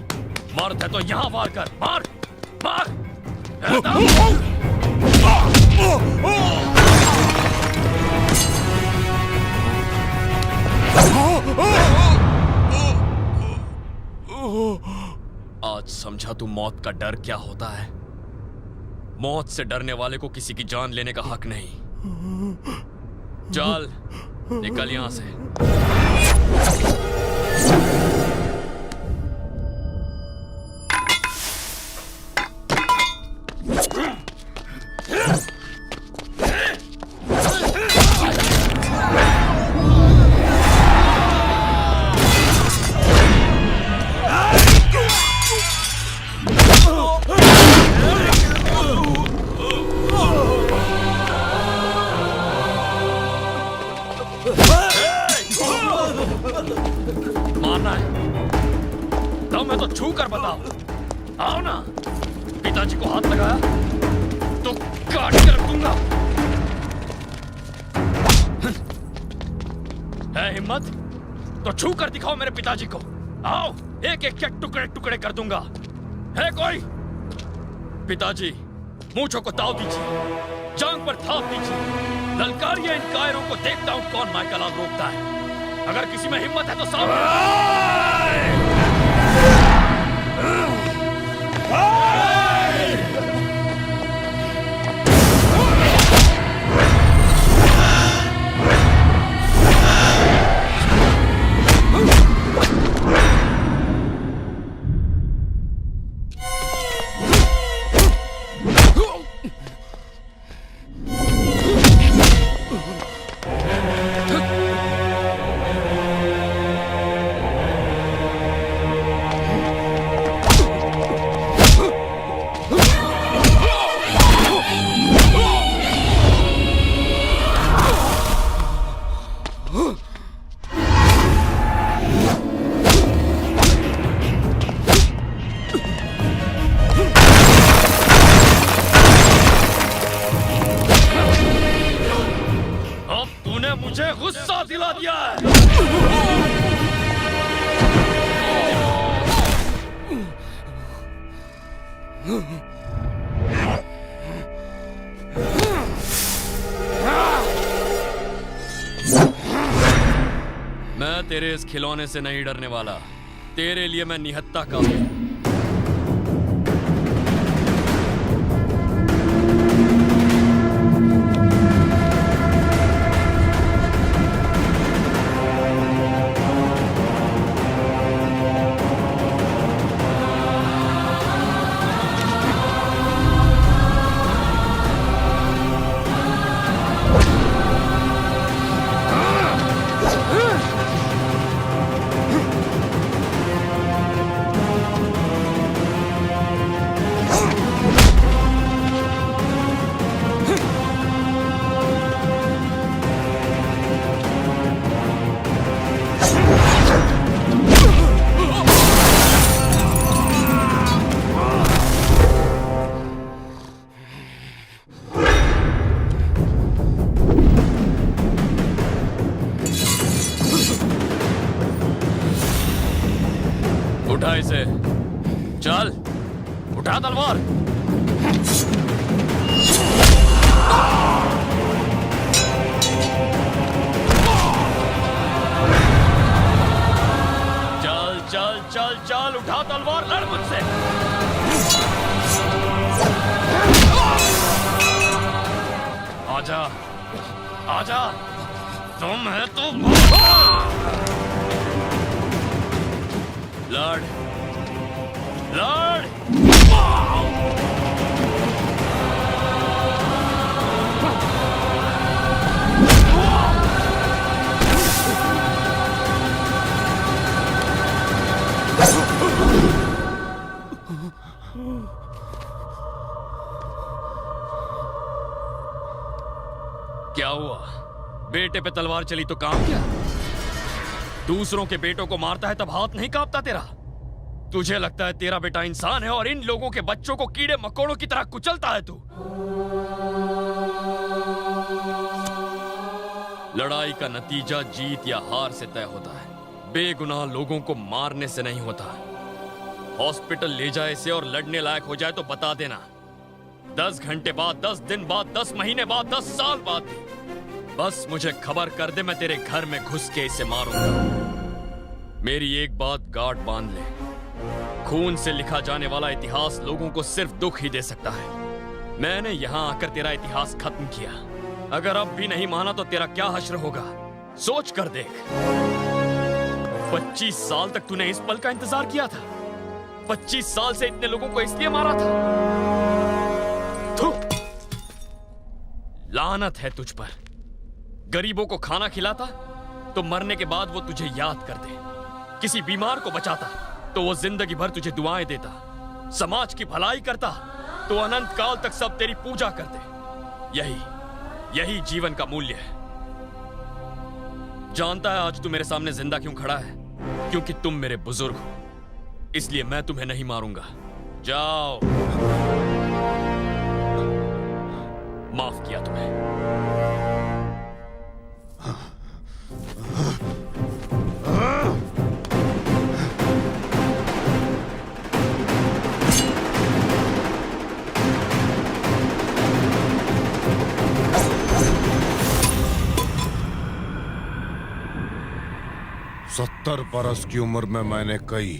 मर्द है तो यहां वार कर। मार मार। आज समझा तू मौत का डर क्या होता है। मौत से डरने वाले को किसी की जान लेने का हक नहीं। चल निकल यहां से। मारना है? दम है तो छू कर बताओ। आओ ना। पिताजी को हाथ लगाया तो काट के रख दूंगा। है हिम्मत तो छू कर दिखाओ मेरे पिताजी को। आओ, एक एक के टुकड़े टुकड़े कर दूंगा। है कोई? पिताजी, मूंछों को ताव दीजिए, जांग पर थाप दीजिए। ललकारिए इन कायरों को, देखता हूं कौन माइकल आग रोकता है। अगर किसी में हिम्मत है तो सामने। मुझे गुस्सा दिला दिया है। मैं तेरे इस खिलौने से नहीं डरने वाला। तेरे लिए मैं निहत्था का हूं। उठा इसे। चल, उठा तलवार। चल चल चल चल, उठा तलवार, लड़ मुझसे। आजा, आजा, तुम है तो लड़, लड़। क्या हुआ? बेटे पे तलवार चली तो काम क्या? दूसरों के बेटों को मारता है तब हाथ नहीं कांपता तेरा? तुझे लगता है तेरा बेटा इंसान है और इन लोगों के बच्चों को कीड़े मकोड़ों की तरह कुचलता है तू? लड़ाई का नतीजा जीत या हार से तय होता है, बेगुनाह लोगों को मारने से नहीं होता। हॉस्पिटल ले जाए इसे और लड़ने लायक हो जाए तो बता देना। 10 घंटे बाद, 10 दिन बाद, 10 महीने बाद, 10 साल बाद भी बस मुझे खबर कर दे, मैं तेरे घर में घुस के इसे मारूंगा। मेरी एक बात गांठ बांध ले, खून से लिखा जाने वाला इतिहास लोगों को सिर्फ दुख ही दे सकता है। मैंने यहां आकर तेरा इतिहास खत्म किया। अगर अब भी नहीं माना तो तेरा क्या हश्र होगा, सोच कर देख। 25 साल तक तूने इस पल का इंतजार किया था। 25 साल से इतने लोगों को इसलिए मारा था। थू, लानत है तुझ पर। गरीबों को खाना खिलाता तो मरने के बाद वो तुझे याद कर दे। किसी बीमार को बचाता तो वो जिंदगी भर तुझे दुआएं देता। समाज की भलाई करता तो अनंत काल तक सब तेरी पूजा करते। यही जीवन का मूल्य है। जानता है आज तू मेरे सामने जिंदा क्यों खड़ा है? क्योंकि तुम मेरे बुजुर्ग हो, इसलिए मैं तुम्हें नहीं मारूंगा। जाओ, माफ किया तुम्हें। 70 बरस की उम्र में मैंने कई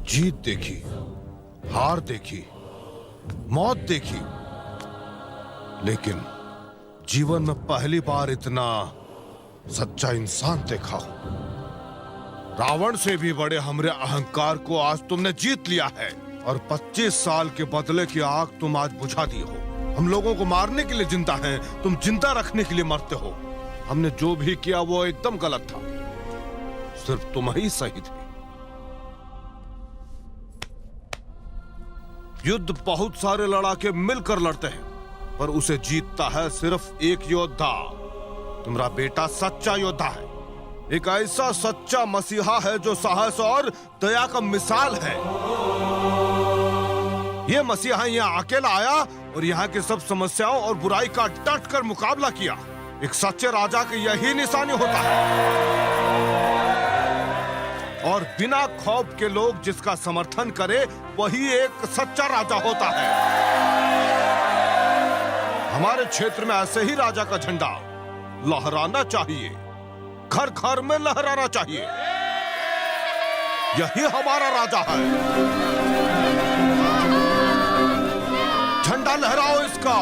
जीत देखी, हार देखी, मौत देखी, लेकिन जीवन में पहली बार इतना सच्चा इंसान देखा हूं। रावण से भी बड़े हमरे अहंकार को आज तुमने जीत लिया है और 25 साल के बदले की आग तुम आज बुझा दी हो। हम लोगों को मारने के लिए जिंदा हैं, तुम जिंदा रखने के लिए मरते हो। हमने जो भी किया वो एकदम गलत था, सिर्फ तुम ही सही थे। युद्ध बहुत सारे लड़ाके मिलकर लड़ते हैं, पर उसे जीतता है सिर्फ एक योद्धा। तुम्हारा बेटा सच्चा योद्धा है, एक ऐसा सच्चा मसीहा है जो साहस और दया का मिसाल है। ये मसीहा यहाँ अकेला आया और यहाँ के सब समस्याओं और बुराई का डट कर मुकाबला किया। एक सच्चे राजा की यही निशानी होता है, और बिना खौफ के लोग जिसका समर्थन करे वही एक सच्चा राजा होता है। हमारे क्षेत्र में ऐसे ही राजा का झंडा लहराना चाहिए, घर घर में लहराना चाहिए। यही हमारा राजा है। झंडा लहराओ इसका।